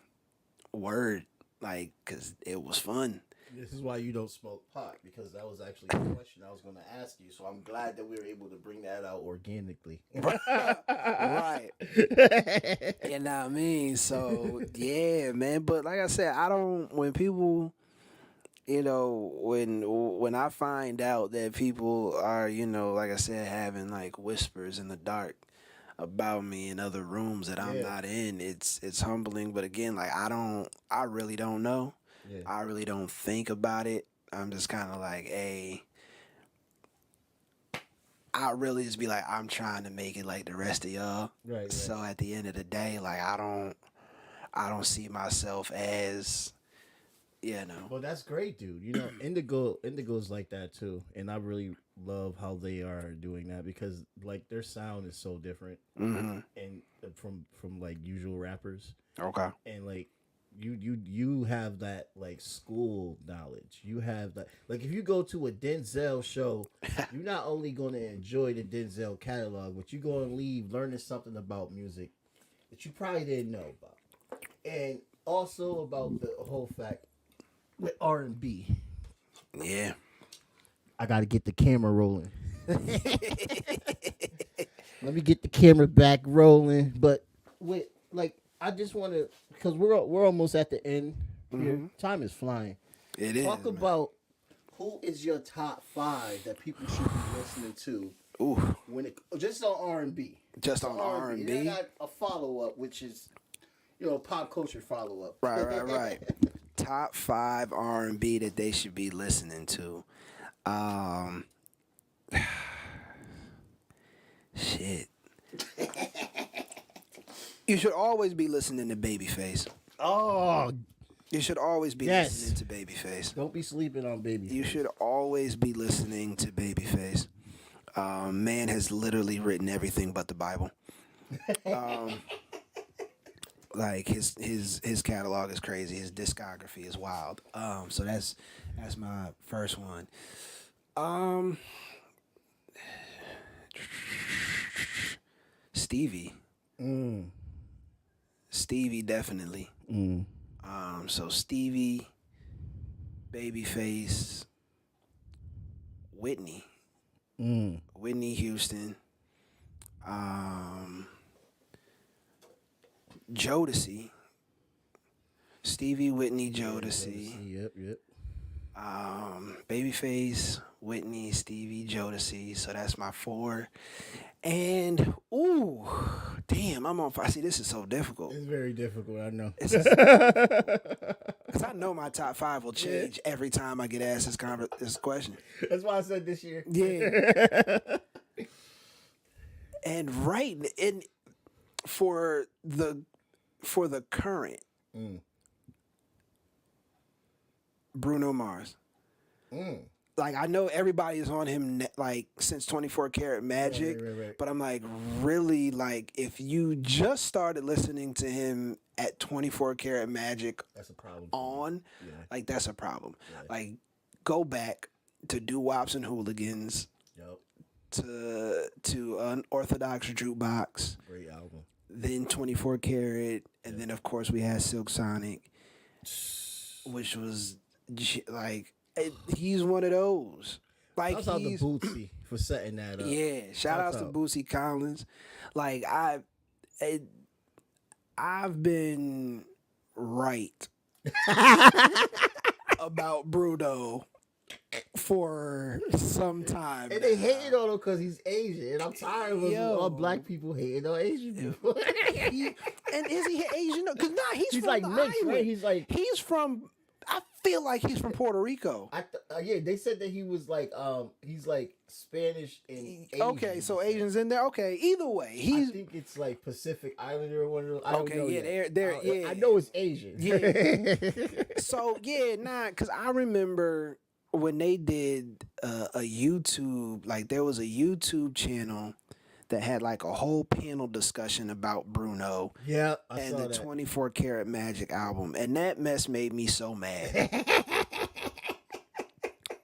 word, like, cause it was fun. This is why you don't smoke pot, because that was actually the question I was going to ask you. So I'm glad that we were able to bring that out organically. Right. You know what I mean? So, yeah, man. But like I said, when people, when I find out that people are, like I said, having like whispers in the dark about me in other rooms that I'm not in, it's humbling. But again, like I really don't know. Yeah. I really don't think about it. I'm just kind of like, hey, I really just be like, I'm trying to make it like the rest of y'all. Right. So at the end of the day, like I don't see myself as, Well, that's great, dude. Indigo's like that too, and I really love how they are doing that, because like their sound is so different, and from like usual rappers. Okay. And like. You have that like school knowledge. You have that, like, if you go to a Denzel show, you're not only going to enjoy the Denzel catalog, but you're going to leave learning something about music that you probably didn't know about, and also about the whole fact with R&B. Yeah, I got to get the camera rolling. Let me get the camera back rolling, but with like. I just want to, because we're almost at the end here. Time is flying. It is. Talk about who is your top 5 that people should be listening to. Ooh. Just on R&B. Just on R&B. And I got a follow up, which is, pop culture follow up. Right. Top 5 R&B that they should be listening to. Shit. You should always be listening to Babyface. Oh. You should always be listening to Babyface. Don't be sleeping on Babyface. You should always be listening to Babyface. Man has literally written everything but the Bible. Like his catalog is crazy. His discography is wild. So that's my first one. Stevie. Stevie definitely. So Stevie, Babyface, Whitney, Whitney Houston, Jodeci, Stevie, Whitney, Jodeci. Yep. Babyface, Whitney, Stevie, Jodeci. So that's my 4. And ooh, damn, I'm on fire. See, this is so difficult. It's very difficult, I know. Because I know my top 5 will change every time I get asked this question. That's why I said this year. Yeah. And for the current Bruno Mars. Like, I know everybody is on him like since 24 Karat Magic, Right. but I'm like, really, like, if you just started listening to him at 24 Karat Magic, That's a problem. Like, that's a problem. Yeah. Like, go back to Doo-Wops and Hooligans, Yep. to Unorthodox Jukebox, Great album. then 24 Karat, and then of course we had Silk Sonic, which was like, he's one of those. Like, Shouts out to Bootsy for setting that up. Yeah, shout outs to Bootsy Collins. Like, I've been right about Bruno for some time. And they hating on him because he's Asian. And I'm tired of all black people hating on Asian people. And is he Asian? Because he's from like the mixed, island. right? He's from. I feel like he's from Puerto Rico. Yeah, they said that he was like, he's like Spanish and Asian. Okay, so Asians in there. Okay, either way, I think it's like Pacific Islander or one of those. I don't know yet. They're I know it's Asian. Yeah. So because I remember when they did a YouTube, like, there was a YouTube channel that had like a whole panel discussion about Bruno. Yeah, and the 24 Karat Magic album, and that mess made me so mad.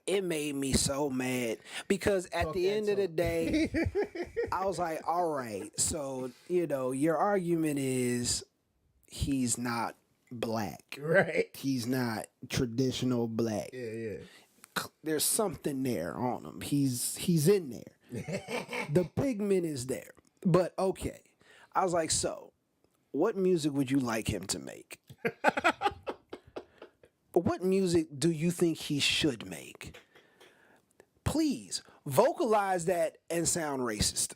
It made me so mad because at the end of the day, I was like, all right, so, your argument is he's not black. Right. He's not traditional black. Yeah. There's something there on him. He's in there. The pigment is there. But okay. I was like, so what music would you like him to make? What music do you think he should make? Please vocalize that and sound racist.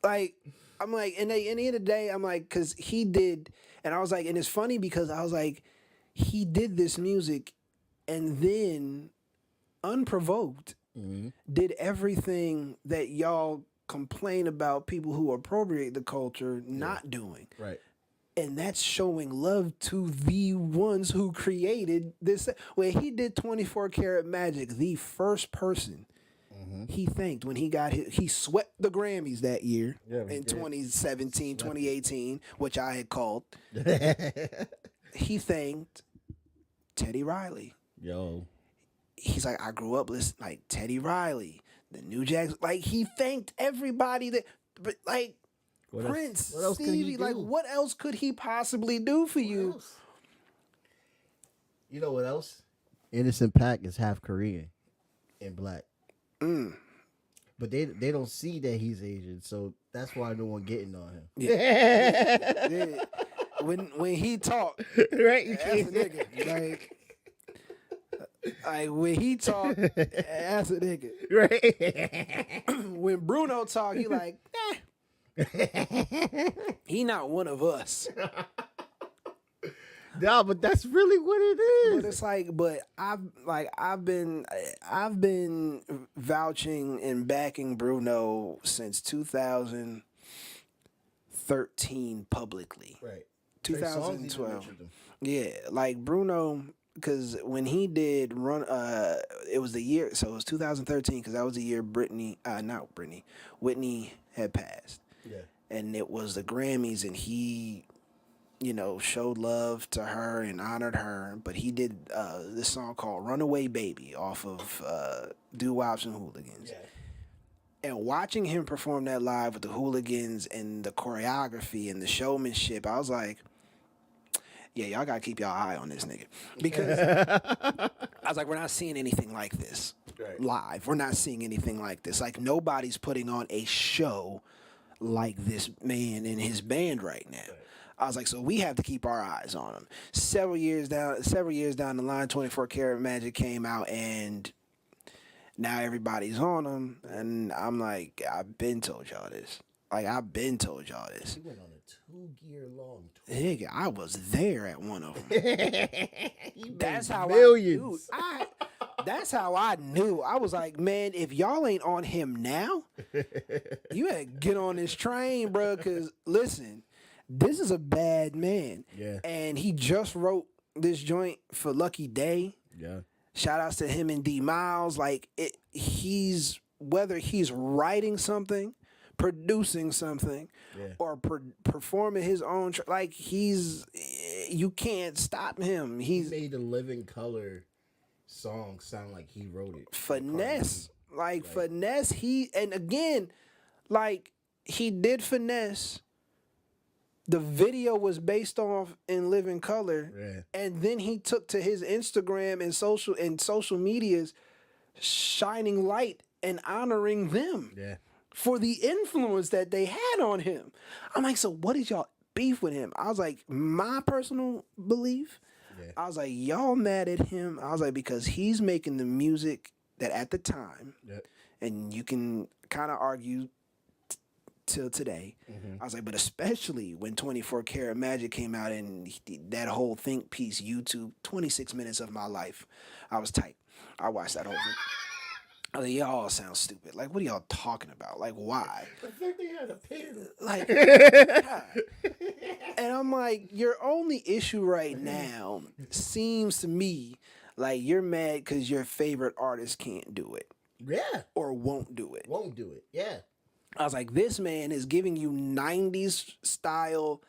Like, I'm like, and at the end of the day, I'm like, because he did, and I was like, and it's funny because I was like, he did this music and then, unprovoked, did everything that y'all complain about people who appropriate the culture not doing. Right. And that's showing love to the ones who created this. When he did 24 Karat Magic, the first person he thanked when he swept the Grammys that year in 2017, 2018, which I had called. He thanked Teddy Riley. Yo. He's like, I grew up listening, like, Teddy Riley, the New Jacks. Like, he thanked everybody that, but like, Prince, Stevie, like, what else could he possibly do for you? Else? You know what else? Innocent Paak is half Korean and black. But they don't see that he's Asian, so that's why no one getting on him. Yeah. When he talk, right? that's a nigga. Like, when he talk, that's a nigga. Right. When Bruno talk, he like, he not one of us. No, but that's really what it is. But it's like, I've been vouching and backing Bruno since 2013 publicly. Right. 2012. Yeah, like Bruno, because when he did run, it was the year. So it was 2013 because that was the year Whitney had passed. Yeah. and it was the Grammys, and he, showed love to her and honored her. But he did this song called "Runaway Baby" off of Doo Wops and Hooligans. Yeah. And watching him perform that live with the Hooligans and the choreography and the showmanship, I was like, yeah, y'all gotta keep y'all eye on this nigga. Because I was like, we're not seeing anything like this live. We're not seeing anything like this. Like, nobody's putting on a show like this man and his band right now. I was like, so we have to keep our eyes on him. Several years down the line, 24 Karat Magic came out, and now everybody's on him. And I'm like, I've been told y'all this. Like, I've been told y'all this. He went on a 2-year long tour. Nigga, I was there at one of them. That's how millions. I knew. That's how I knew. I was like, man, if y'all ain't on him now, you gotta get on this train, bro. Because listen, this is a bad man. Yeah. And he just wrote this joint for Lucky Day. Yeah. Shout outs to him and D Miles. Like, whether he's writing something, producing something, or performing his own, you can't stop him. He made the Living Color song sound like he wrote it. Finesse. Finesse. He did Finesse. The video was based off in Living Color, and then he took to his Instagram and social medias, shining light and honoring them for the influence that they had on him. I'm like, so what is y'all beef with him? I was like, my personal belief, I was like, y'all mad at him? I was like, because he's making the music that at the time, and you can kind of argue till today. I was like, but especially when 24 Karat Magic came out and that whole think piece, YouTube, 26 minutes of my life, I was tight. I watched that whole thing. I was like, y'all sound stupid. Like, what are y'all talking about? Like, why? I think they had a panel. Like, God. And I'm like, your only issue right now seems to me like you're mad because your favorite artist can't do it. Yeah. Or won't do it. Won't do it. Yeah. I was like, this man is giving you 90s style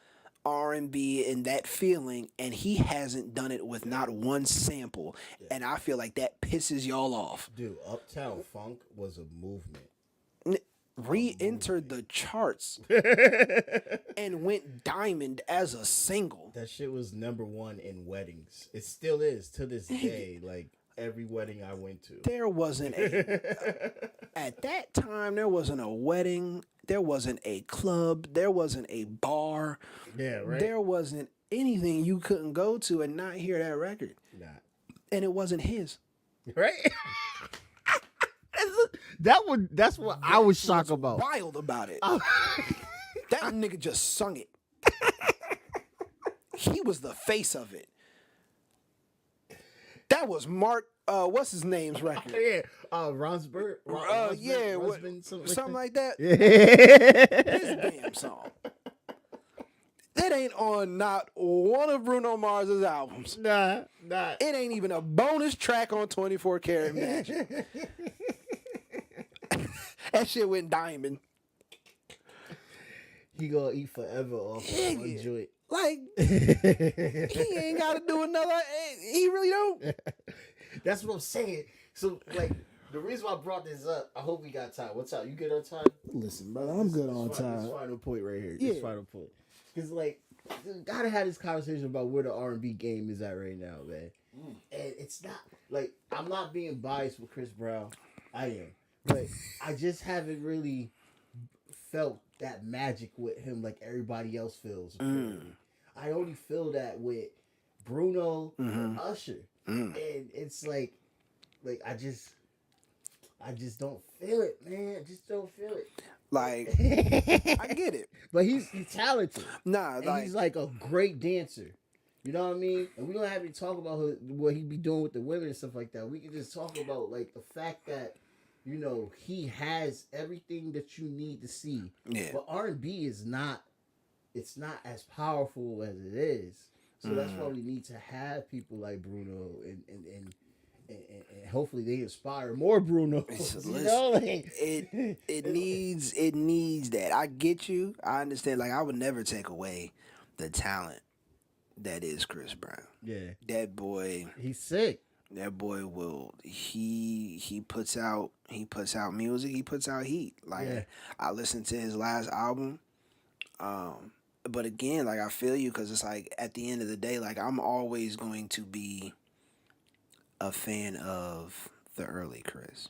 R&B and that feeling, and he hasn't done it with not one sample. And I feel like that pisses y'all off. Dude, Uptown Funk was a movement. Re-entered the charts and went diamond as a single. That shit was #1 in weddings. It still is to this day. Like, every wedding I went to. There wasn't at that time, there wasn't a wedding. There wasn't a club. There wasn't a bar. Yeah, right. There wasn't anything you couldn't go to and not hear that record. Nah. And it wasn't his. Right? That's what I was shocked about. Wild about it. That nigga just sung it. He was the face of it. That was Mark, what's his name's record? Ronsberg? Something like that. Yeah. His damn song. That ain't on not one of Bruno Mars's albums. Nah. It ain't even a bonus track on 24 Karat Magic. That shit went diamond. He gonna eat forever off of one joint. Like, he ain't got to do another. He really don't. That's what I'm saying. So, like, the reason why I brought this up, I hope we got time. What time? You good on time? Listen, brother, I'm good on time. This final point right here. Yeah. This final point. Because, like, gotta have this conversation about where the R&B game is at right now, man. And it's not, like, I'm not being biased with Chris Brown. I am. But I just haven't really felt that magic with him like everybody else feels. I only feel that with Bruno and Usher. And it's like I just don't feel it, man. I just don't feel it. Like, I get it. But he's talented. Nah, and like, he's like a great dancer. You know what I mean? And we don't have to talk about what he be doing with the women and stuff like that. We can just talk about, like, the fact that, you know, he has everything that you need to see. Yeah. But R&B is not, it's not as powerful as it is. So that's why we need to have people like Bruno and hopefully they inspire more Bruno. It needs that. I get you. I understand. Like I would never take away the talent that is Chris Brown. Yeah, That boy. he's sick. That boy will. He puts out music. He puts out heat. Like I listened to his last album. But again, like I feel you because it's like at the end of the day, like I'm always going to be a fan of the early Chris.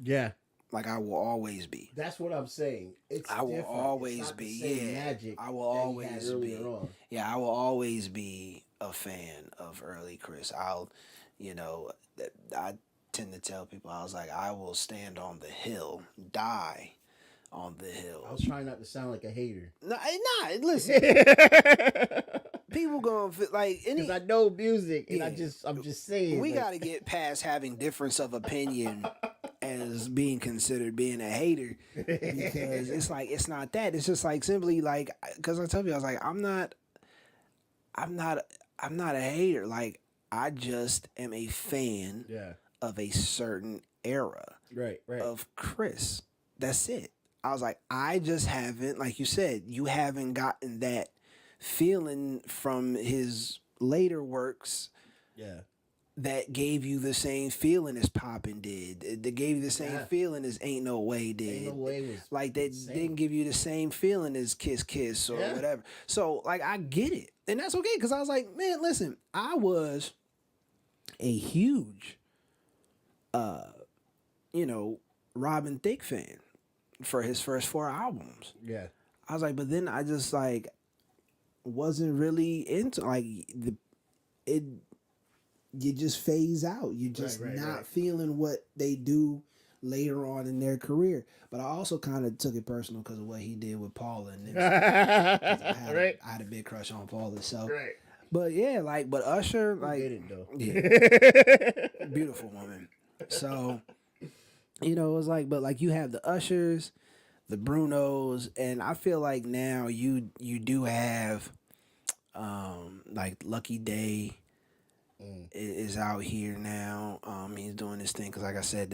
Yeah, Like I will always be. that's what I'm saying. I will different. always It's not be. the same Yeah, magic I will that he always had be. earlier on. Yeah, I will always be a fan of early Chris. I tend to tell people I was like, I will stand on the hill, die on the hill. I was trying not to sound like a hater. Nah, listen. People gonna feel like Because I know music, and Yeah. I'm just saying. we like, got to get past having difference of opinion as being considered being a hater because it's like it's not that. It's just like simply like because I tell you I was like I'm not a hater. Like I just am a fan Yeah. of a certain era Right. of Chris. That's it. I was like, I just haven't, like you said, you haven't gotten that feeling from his later works Yeah. that gave you the same feeling as Poppin' did. That gave you the same feeling as Ain't No Way did. Ain't No Way was like that insane. didn't give you the same feeling as Kiss Kiss or whatever. So like I get it. And that's okay because I was like, man, listen, I was a huge Robin Thicke fan for his first 4 albums. Yeah. I was like, but then I just like wasn't really into like you just phase out. You just not feeling what they do later on in their career. But I also kind of took it personal because of what he did with Paula and them. I had a big crush on Paula. So, but yeah, like, but Usher, like, Did it though. yeah, beautiful woman. So, it was like, but like you have the Ushers, the Brunos, and I feel like now you do have, like Lucky Day is out here now. He's doing this thing because, like I said,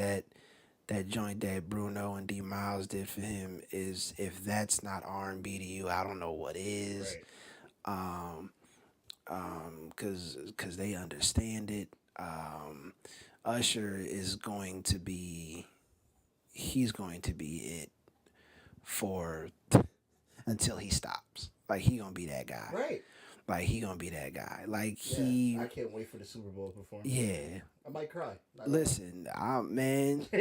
that joint that Bruno and D Miles did for him is, if that's not R&B to you, I don't know what is. Because they understand it. Usher is going to be, he's going to be it for until he stops. Like he gonna be that guy. Right. Like he gonna be that guy. Like I can't wait for the Super Bowl performance. Yeah. I might cry. Listen, man. I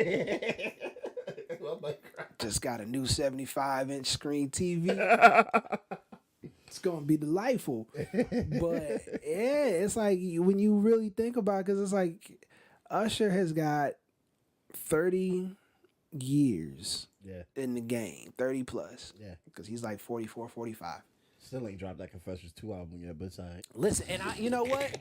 might cry. Just got a new 75-inch screen TV. It's gonna be delightful. But yeah, it's like when you really think about it, because it's like Usher has got 30 years in the game, 30 plus. Yeah. Because he's like 44, 45. Still ain't dropped that Confessions 2 album yet, but it's all right. Listen, and you know what?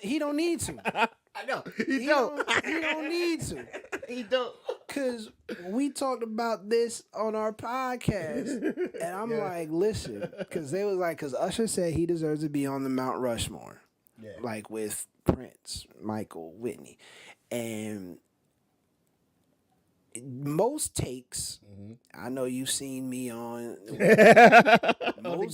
He don't need to. I know. He don't need to. He don't. Because we talked about this on our podcast, and I'm like, listen, because they was like, because Usher said he deserves to be on the Mount Rushmore, like with Prince, Michael, Whitney, and most takes. I know you've seen me on the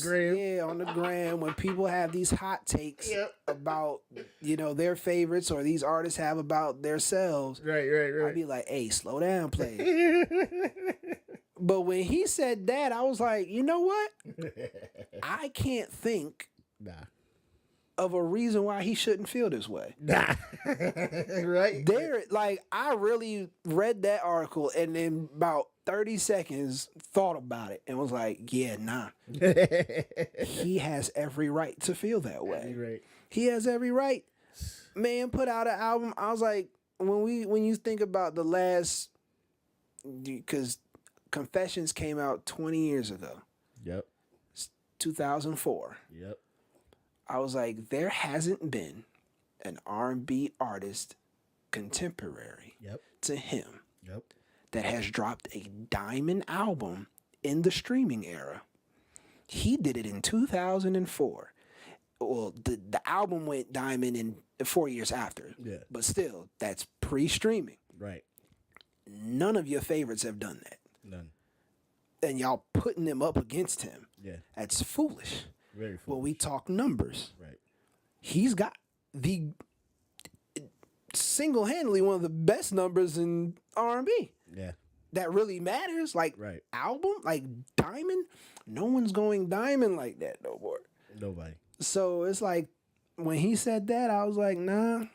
gram. Yeah, on the gram when people have these hot takes about their favorites or these artists have about themselves. Right. I'd be like, hey, slow down, play. But when he said that, I was like, you know what? I can't think of a reason why he shouldn't feel this way. Right? I really read that article and in about 30 seconds thought about it and was like, yeah, nah. He has every right to feel that way. Right. He has every right. Man put out an album. I was like, when you think about the last, because Confessions came out 20 years ago. Yep. 2004. Yep. I was like, there hasn't been an R&B artist contemporary to him that has dropped a diamond album in the streaming era. He did it in 2004. well, the album went diamond in 4 years after. Yeah. But still, that's pre-streaming. Right. None of your favorites have done that. None. And y'all putting them up against him. Yeah. That's foolish. Very foolish. When we talk numbers, Right. he's got the single-handedly one of the best numbers in R&B. Yeah. That really matters. Like, Right. album, like diamond, no one's going diamond like that no more. Nobody. So it's like, when he said that, I was like, nah,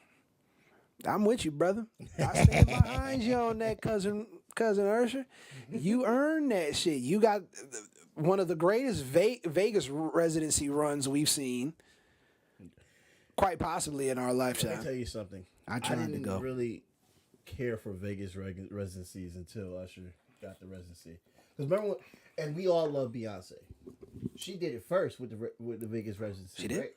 I'm with you, brother. I stand behind you on that, cousin Usher. You earned that shit. You got one of the greatest Vegas residency runs we've seen, quite possibly in our Let me lifetime. tell you something. I tried to didn't go. really care for Vegas residencies until Usher got the residency. Because remember, and we all love Beyonce. She did it first with the Vegas residency. She did? Right?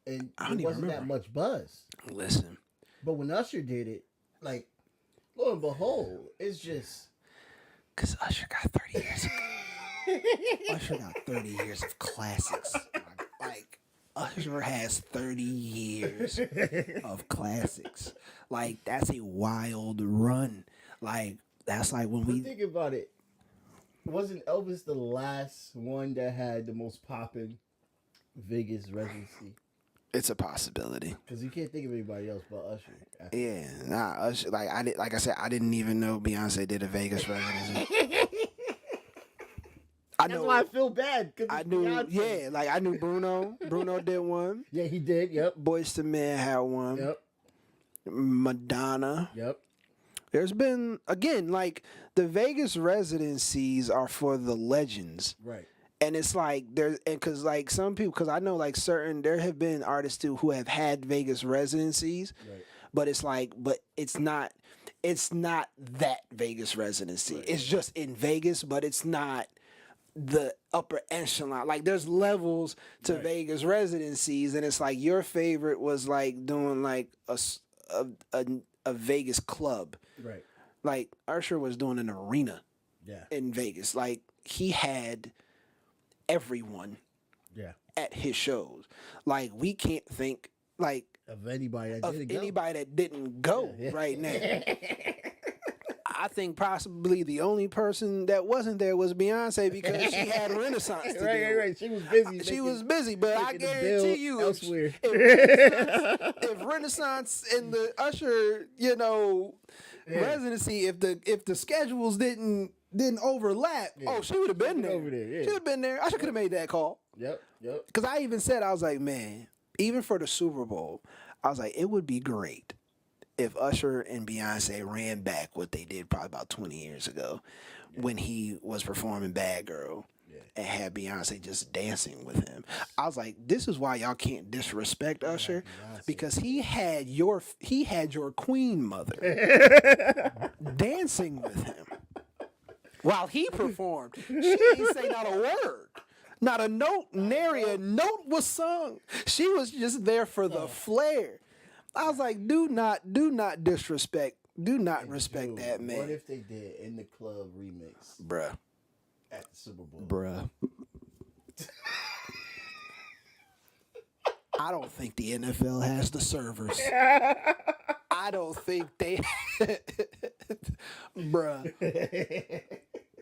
And I don't it even wasn't that remember. much buzz. Listen, But when Usher did it, like, lo and behold, it's just because Usher got 30 years of Usher got 30 years of classics. Like, Usher has 30 years of classics. Like, that's a wild run. Like, that's like when we think about it. Wasn't Elvis the last one that had the most poppin' Vegas residency? it's a possibility. Because you can't think of anybody else but Usher. Yeah, nah, Usher, like I said, I didn't even know Beyonce did a Vegas residency. That's why I feel bad. I knew, yeah, like I knew Bruno. Bruno did one. Yeah, he did. Yep. Boyz II Men had one. Yep. Madonna. Yep. There's been, again, like, the Vegas residencies are for the legends. Right. And it's like, and because, like, some people, because I know, like, there have been artists, too, who have had Vegas residencies. Right. But it's like, but it's not that Vegas residency. Right. It's just in Vegas, but it's not the upper echelon. Like, there's levels to Right. Vegas residencies, and it's like your favorite was like doing like a Vegas club. Right. Like, Usher was doing an arena Yeah. in Vegas. Like, he had everyone Yeah. at his shows. Like, we can't think like Of anybody that of didn't go. anybody that didn't go right now. I think possibly the only person that wasn't there was Beyonce because she had Renaissance to Right. deal Right. with. Right. She was busy. She was busy, but I making the guarantee bill you, elsewhere. if Renaissance and the Usher, residency, if the schedules didn't overlap, she would have been there. over there, yeah. She would have been there. Usher could have made that call. Yep. Yep. Because I even said, I was like, man, even for the Super Bowl, I was like, it would be great if Usher and Beyonce ran back what they did probably about 20 years ago when he was performing Bad Girl and had Beyonce just dancing with him. I was like, this is why y'all can't disrespect Usher, because he had your queen mother dancing with him while he performed. She didn't say not a word. Not a note, nary a note was sung. She was just there for the flair. I was like, do not disrespect, do not respect Dude, that man. What if they did In the Club remix Bruh. at the Super Bowl? Bruh. I don't think the NFL has the servers. I don't think they bruh.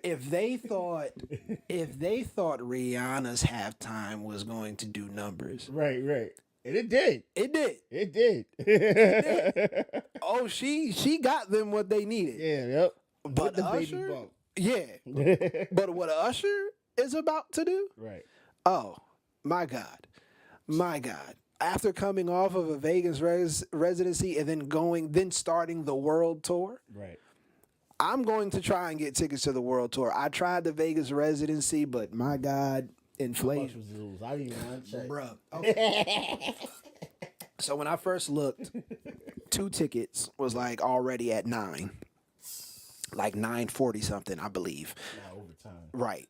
If they thought Rihanna's halftime was going to do numbers. Right. Right. And it did. It did. It did. Oh, she got them what they needed. Yeah. Yep. But With the baby Usher, bump. yeah. But what Usher is about to do? Right. Oh, my God. My God. After coming off of a Vegas residency and then starting the world tour, Right. I'm going to try and get tickets to the world tour. I tried the Vegas residency, but my God, How much inflation. was those? I didn't even want to check. Bruh. Okay. So when I first looked, 2 tickets was like already at $9. Like $9.40 something, I believe. Not overtime. Right.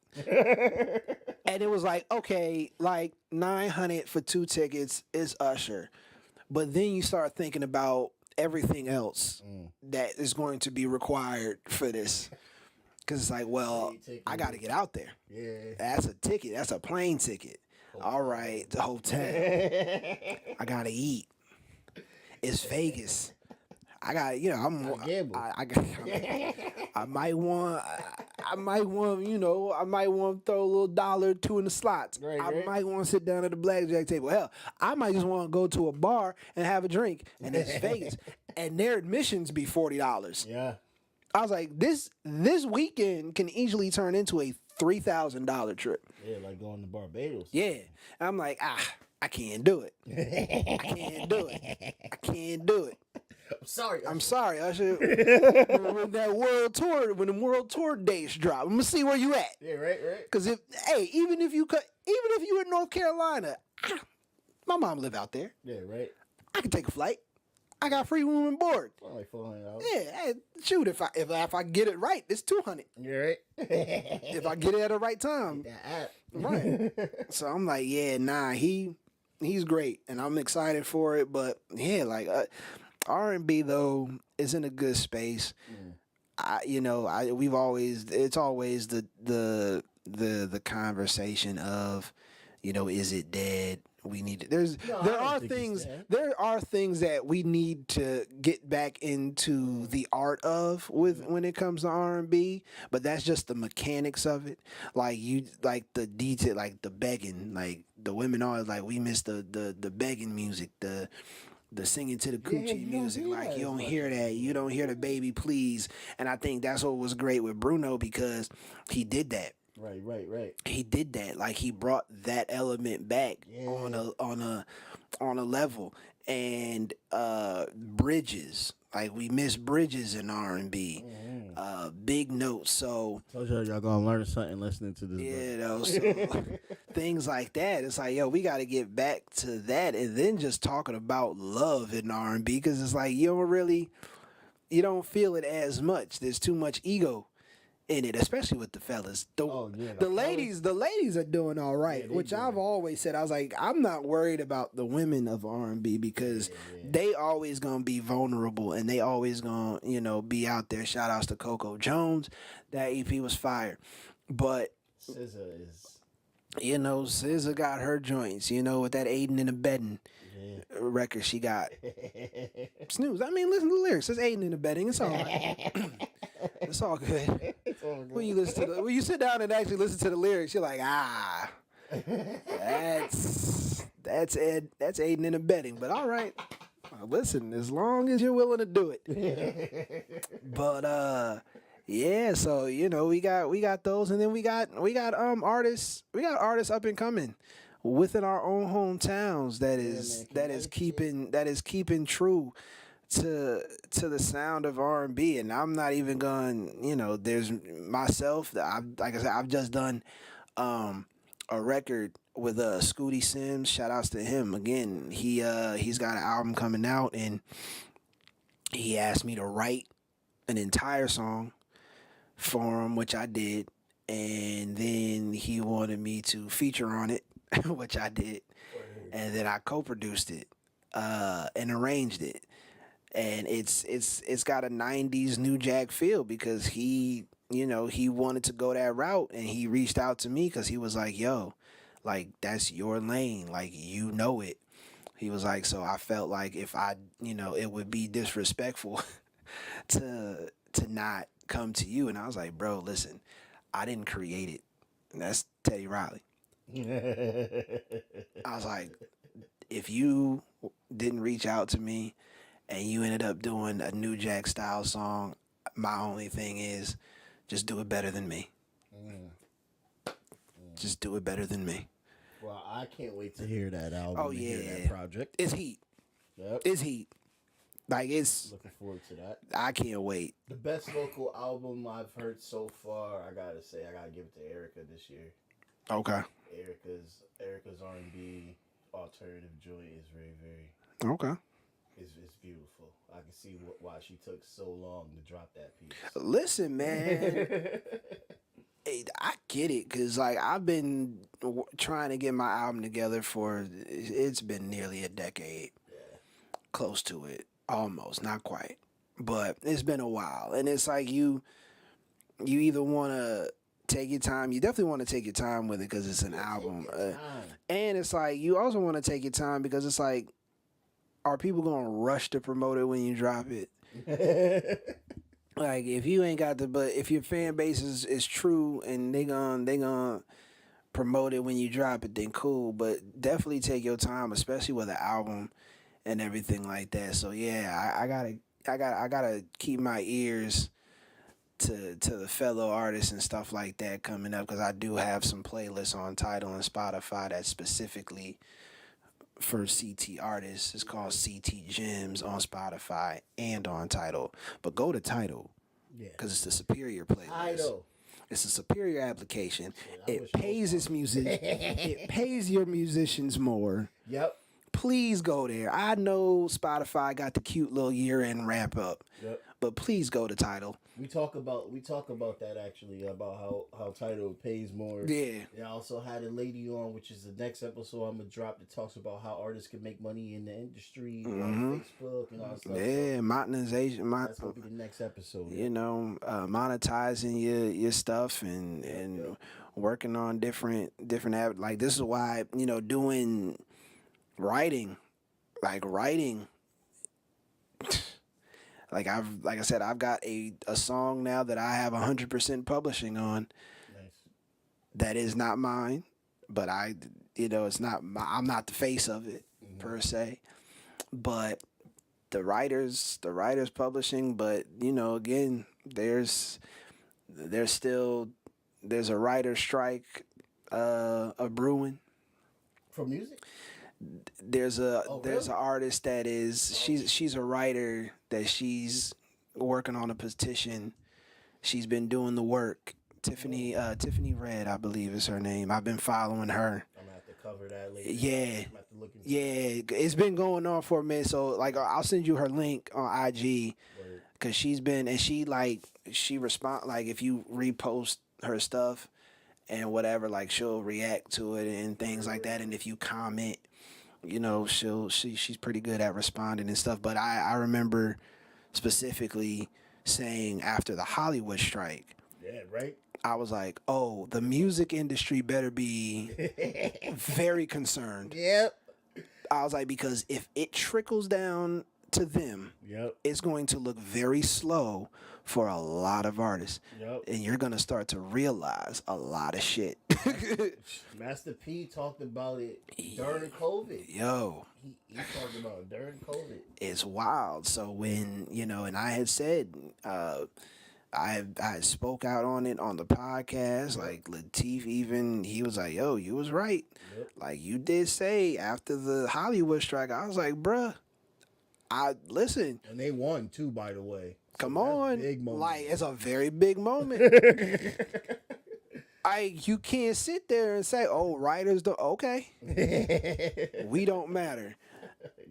And it was like, okay, like $900 for 2 tickets is Usher. But then you start thinking about everything else that is going to be required for this. Because it's like, well, I got to get out there. Yeah. That's a ticket. That's a plane ticket. All right, the hotel. I gotta eat. It's Vegas. I got, gamble. I might want, I might want to throw a little dollar or two in the slots. Right, I right. might want to sit down at the blackjack table. Hell, I might just want to go to a bar and have a drink, and it's Vegas, and their admissions be $40. Yeah. I was like, this weekend can easily turn into a $3,000 trip. Yeah, like going to Barbados. Yeah, I'm like, I can't do it. I can't do it. I can't do it. I'm sorry, Usher. When the world tour dates drop, I'm gonna see where you at. Yeah, right. Cause even if you in North Carolina, my mom live out there. Yeah, right. I can take a flight. I got free room and board. Like $400. Yeah, shoot, if I get it right, it's $200. Yeah, right. If I get it at the right time, That app. right. So I'm like, yeah, nah, he's great, and I'm excited for it. But yeah, like R&B though is in a good space. It's always the conversation of, is it dead? We need to, there are things that we need to get back into the art of when it comes to R&B, but that's just the mechanics of it. Like the detail, like the begging, like the women always like, we miss the begging music, the singing to the coochie music. Like, you don't hear that. You don't hear the baby please. And I think that's what was great with Bruno, because he did that. Right. He did that. Like, he brought that element back on a level. And bridges. Like, we miss bridges in R&B. Big notes. So Told y'all gonna learn something listening to this. so things like that. It's like, yo, we got to get back to that, and then just talking about love in R&B, because it's like you don't feel it as much. There's too much ego in it, especially with the fellas. The ladies are doing all right, which I've always said. I was like, I'm not worried about the women of R&B, because they always gonna be vulnerable, and they always gonna be out there. Shout outs to Coco Jones. That EP was fire, but SZA got her joints, with that aiding and abetting record she got. Snooze. I mean, listen to the lyrics. It's aiding and abetting. It's all right. It's all good. When you sit down and actually listen to the lyrics, you're like, that's aiding and abetting. But all right. Listen, as long as you're willing to do it. But yeah, so we got those, and then we got artists up and coming within our own hometowns that is keeping true to the sound of R&B. And I'm not even going, there's myself. Like I said, I've just done a record with Scooty Sims. Shout outs to him again. He's got an album coming out, and he asked me to write an entire song for him, which I did, and then he wanted me to feature on it, which I did, and then I co-produced it and arranged it, and it's got a 90s New Jack feel, because he wanted to go that route, and he reached out to me because he was like, yo, like, that's your lane, like, it. He was like, so I felt like if I, it would be disrespectful to not come to you. And I was like, bro, listen, I didn't create it. And that's Teddy Riley. I was like, if you didn't reach out to me and you ended up doing a New Jack style song, my only thing is just do it better than me. Just do it better than me. Well, I can't wait to hear that album. Oh yeah, hear that project. It's heat. Yep. It's heat. Like, it's Looking forward to that. I can't wait. The best local album I've heard so far, I gotta say, I gotta give it to Erica this year. Okay. Erica's R&B alternative joint is very, very. Okay. It's beautiful. I can see why she took so long to drop that piece. Listen, man. Hey, I get it, because, like, I've been trying to get my album together it's been nearly a decade. Yeah. Close to it. Almost. Not quite. But it's been a while. And it's like you either want to Take your time. You definitely want to take your time with it because it's an album. Time. And it's like, you also want to take your time because it's like, are people going to rush to promote it when you drop it? Like, if you ain't got the, but if your fan base is true and they gonna promote it when you drop it, then cool. But definitely take your time, especially with an album and everything like that. So yeah, I gotta keep my ears to the fellow artists and stuff like that coming up, because I do have some playlists on Tidal and Spotify that's specifically for CT artists. It's called CT Gems on Spotify and on Tidal. But go to Tidal Yeah. because it's the superior playlist. Tidal. It's a superior application. I It wish pays most its music. It pays your musicians more. Yep. Please go there. I know Spotify got the cute little year-end wrap up, Yep. but please go to Tidal. We talk about that actually, about how Tidal pays more. Yeah. And I also had a lady on, which is the next episode I'm gonna drop, that talks about how artists can make money in the industry on Facebook and all that stuff. Yeah, monetization. That's gonna be the next episode. You know, monetizing your stuff and working on different like, this is why, you know, doing writing, like I said, I've got a song now that I have 100% publishing on. Nice. That is not mine, but it's not I'm not the face of it per se, but the writers publishing. But you know, again, there's a writer strike a brewing For music? there's really? an artist that is she's a writer that she's working on a petition. She's been doing the work. Tiffany Red, I believe is her name. I've been following her. I'm gonna have to cover that later. Yeah. I'm gonna have to look into Yeah, it's been going on for a minute. So like, I'll send you her link on IG, Word. because she respond, like, if you repost her stuff and whatever, like, she'll react to it and things like that. And if you comment, you know, she's pretty good at responding and stuff. But I remember specifically saying after the Hollywood strike, Yeah, right? I was like, oh, the music industry better be very concerned. Yep. I was like, because if it trickles down to them, Yep. it's going to look very slow for a lot of artists. Yep. And you're going to start to realize a lot of shit. Master P talked about it during COVID. Yo, He talked about it during COVID. it's wild. So when, you know, and I had said, I spoke out on it on the podcast. Like, Latif, even, he was like, yo, you was right. Yep. Like, you did say after the Hollywood strike. I was like, bruh, listen. And they won too, by the way. So Come that's on. big moment. Like, it's a very big moment. You can't sit there and say, oh, writers don't. Okay. We don't matter.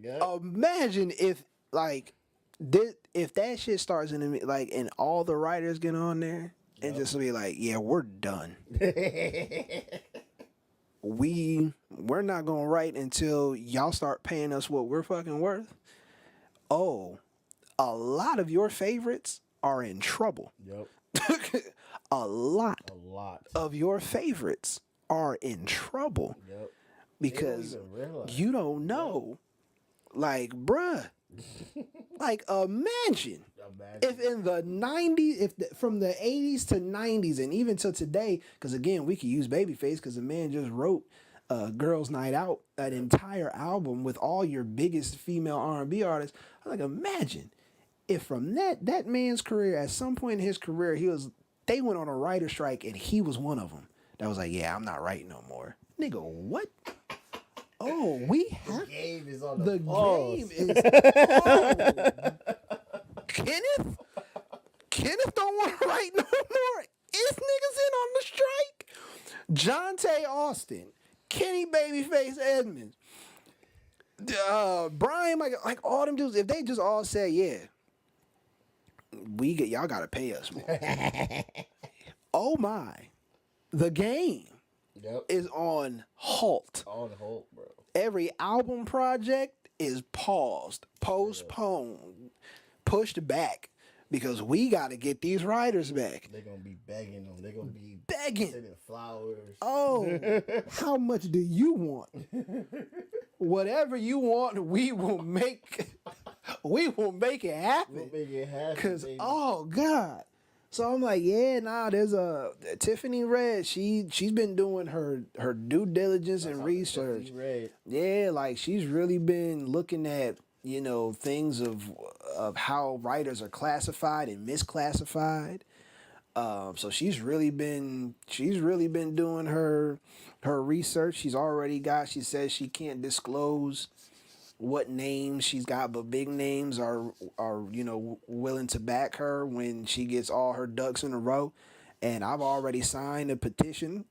Yeah. Imagine if, like, if that shit starts in, like, and all the writers get on there and just be like, yeah, we're done. We're not gonna write until y'all start paying us what we're fucking worth. Oh, a lot of your favorites are in trouble. Yep. A lot A lot. of your favorites are in trouble Yep. because even realize. you don't know. Like, bruh, like, imagine if in the 90s, from the 80s to 90s and even till today, because again, we could use Babyface because the man just wrote Girls Night Out, an entire album with all your biggest female R&B artists. I'm like, imagine if from that man's career, at some point in his career, they went on a writer strike and he was one of them that was like, yeah, I'm not writing no more. Nigga, what? Oh, we have The game is on the the pause. game is Kenneth don't want to write no more. Is niggas in on the strike? Jonte Austin, Kenny Babyface Edmonds, Brian, like all them dudes, if they just all say, yeah, y'all gotta pay us more. Oh my, the game Yep. is on halt. On hold, bro. Every album project is paused, postponed, pushed back because we got to get these writers back. They're gonna be begging them. They're gonna be Begging. sending flowers. Oh, how much do you want? Whatever you want, we will make. We will make it happen. We'll make it happen. Cause baby. oh god. So I'm like, yeah, nah. There's a Tiffany Red. She's been doing her due diligence and research. Red. Yeah, like she's really been looking at things of how writers are classified and misclassified. So she's really been doing her research. She says she can't disclose what names she's got, but big names are willing to back her when she gets all her ducks in a row. And I've already signed a petition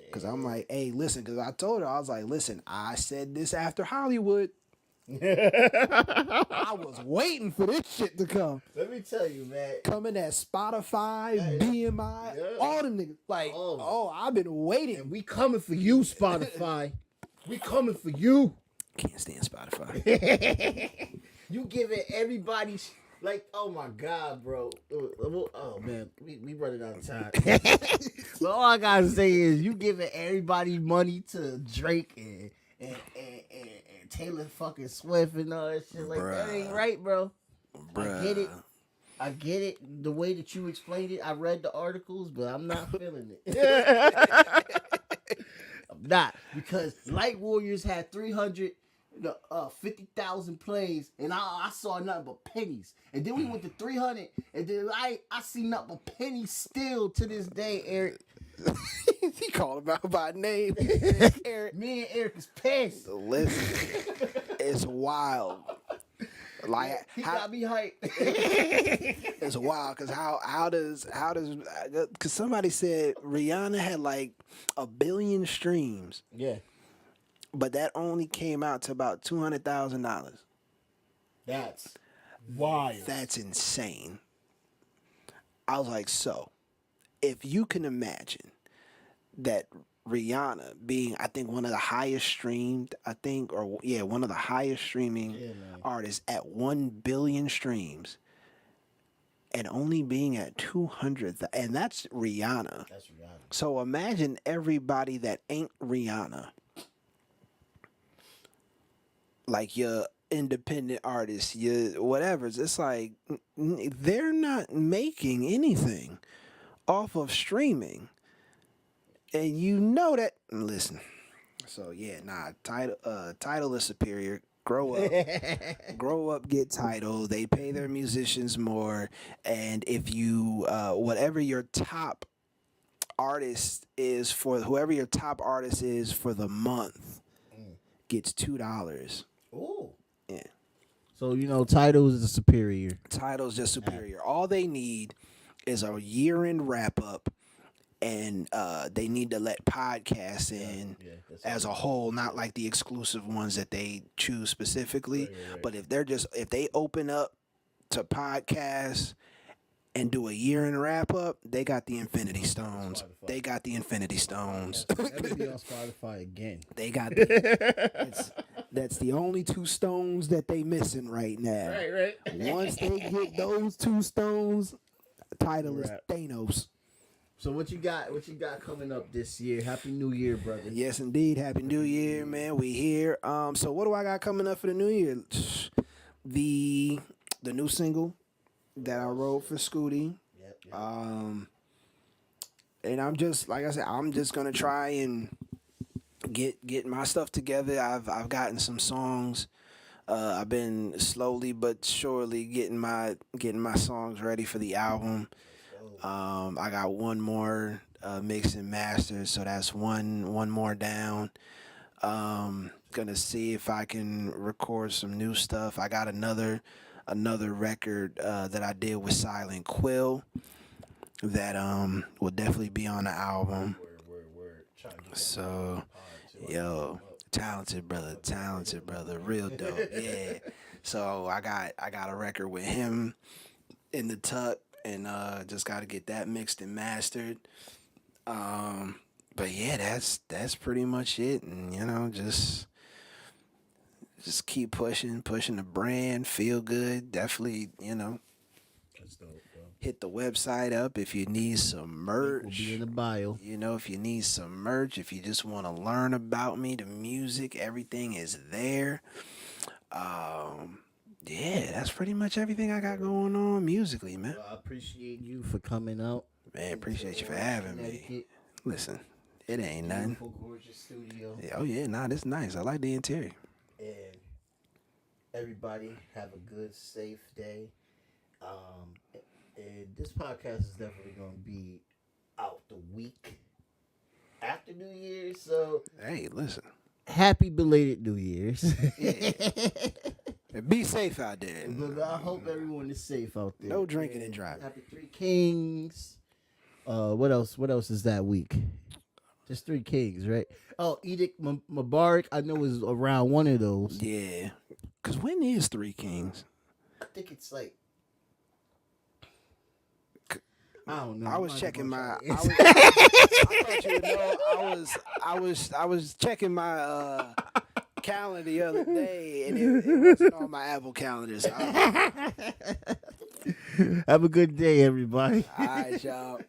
because I'm like, hey, listen, because I told her, I was like, listen, I said this after Hollywood. I was waiting for this shit to come. Let me tell you, man. Coming at Spotify, BMI, all them niggas. Like, I've been waiting. And we coming for you, Spotify. We coming for you. Can't stand Spotify. You giving everybody like, oh my god, bro. Oh man, we running out of time. But all I gotta say is, you giving everybody money to Drake and Taylor fucking Swift and all that shit. Like, that ain't right, bro. I get it. The way that you explained it, I read the articles, but I'm not feeling it. I'm not, because Light Warriors had 50,000 plays, and I saw nothing but pennies. And then we went to 300, and then I see nothing but pennies still to this day, Eric. He called him out by name. Eric. Me and Eric is pissed. Listen, it's wild. Like, he got me hyped. It's wild because how does because somebody said Rihanna had like 1 billion streams. Yeah. But that only came out to about $200,000. That's wild. That's insane. I was like, so if you can imagine that Rihanna being, I think, one of the highest streamed, one of the highest streaming artists at 1 billion streams, and only being at 200, and that's Rihanna. That's Rihanna. So imagine everybody that ain't Rihanna, like your independent artists, your whatever. It's like they're not making anything off of streaming. And you know that. Listen. So yeah, Tidal is superior. Grow up. Grow up, get Tidal. They pay their musicians more. And if you whatever your top artist is for the month gets $2. Ooh. Yeah. So Tidal is the superior. Tidal's just superior. All they need is a year-end wrap-up. And they need to let podcasts in as a whole, not like the exclusive ones that they choose specifically. Right. But if they open up to podcasts and do a year-end wrap-up, they got the Infinity Stones. They got the Infinity Stones. That'll be on Spotify again. They got that's the only 2 stones that they missing right now. Right. Once they get those 2 stones, Tidal is Thanos. So what you got coming up this year? Happy New Year, brother. Yes, indeed. Happy New Year, man. We here. So what do I got coming up for the New Year? The new single that I wrote for Scooty. Yep. And I'm just, like I said, I'm just gonna try and get my stuff together. I've gotten some songs. I've been slowly but surely getting my songs ready for the album. I got one more mixed and mastered, so that's one more down. Gonna see if I can record some new stuff. I got another record that I did with Silent Quill that will definitely be on the album. Word. So, yo, talented brother, real dope. Yeah. So I got a record with him in the tuck. And just got to get that mixed and mastered. But yeah, that's pretty much it. And just keep pushing the brand. Feel good. Definitely, That's That's dope, bro. Hit the website up if you need some merch. Will be in the bio. You know, if you need some merch, if you just want to learn about me, the music, everything is there. Yeah, that's pretty much everything I got going on musically, man. Well, I appreciate you for coming out. Man, appreciate you for having me. Listen, it ain't nothing. Beautiful, gorgeous studio. Yeah, oh yeah, nah, this nice. I like the interior. And everybody have a good, safe day. And this podcast is definitely going to be out the week after New Year's. So, Hey, listen. happy belated New Year's. And be safe out there. But I hope everyone is safe out there. No drinking and driving. Happy Three Kings. What else? What else is that week? Just Three Kings, right? Oh, Edict Mubarak. I know is around one of those. Yeah. Because when is Three Kings? I think it's like, I don't know. I was checking my. I was, thought you would know. I was checking my calendar the other day, and it wasn't on my Apple calendar. So Have a good day, everybody. all right, y'all.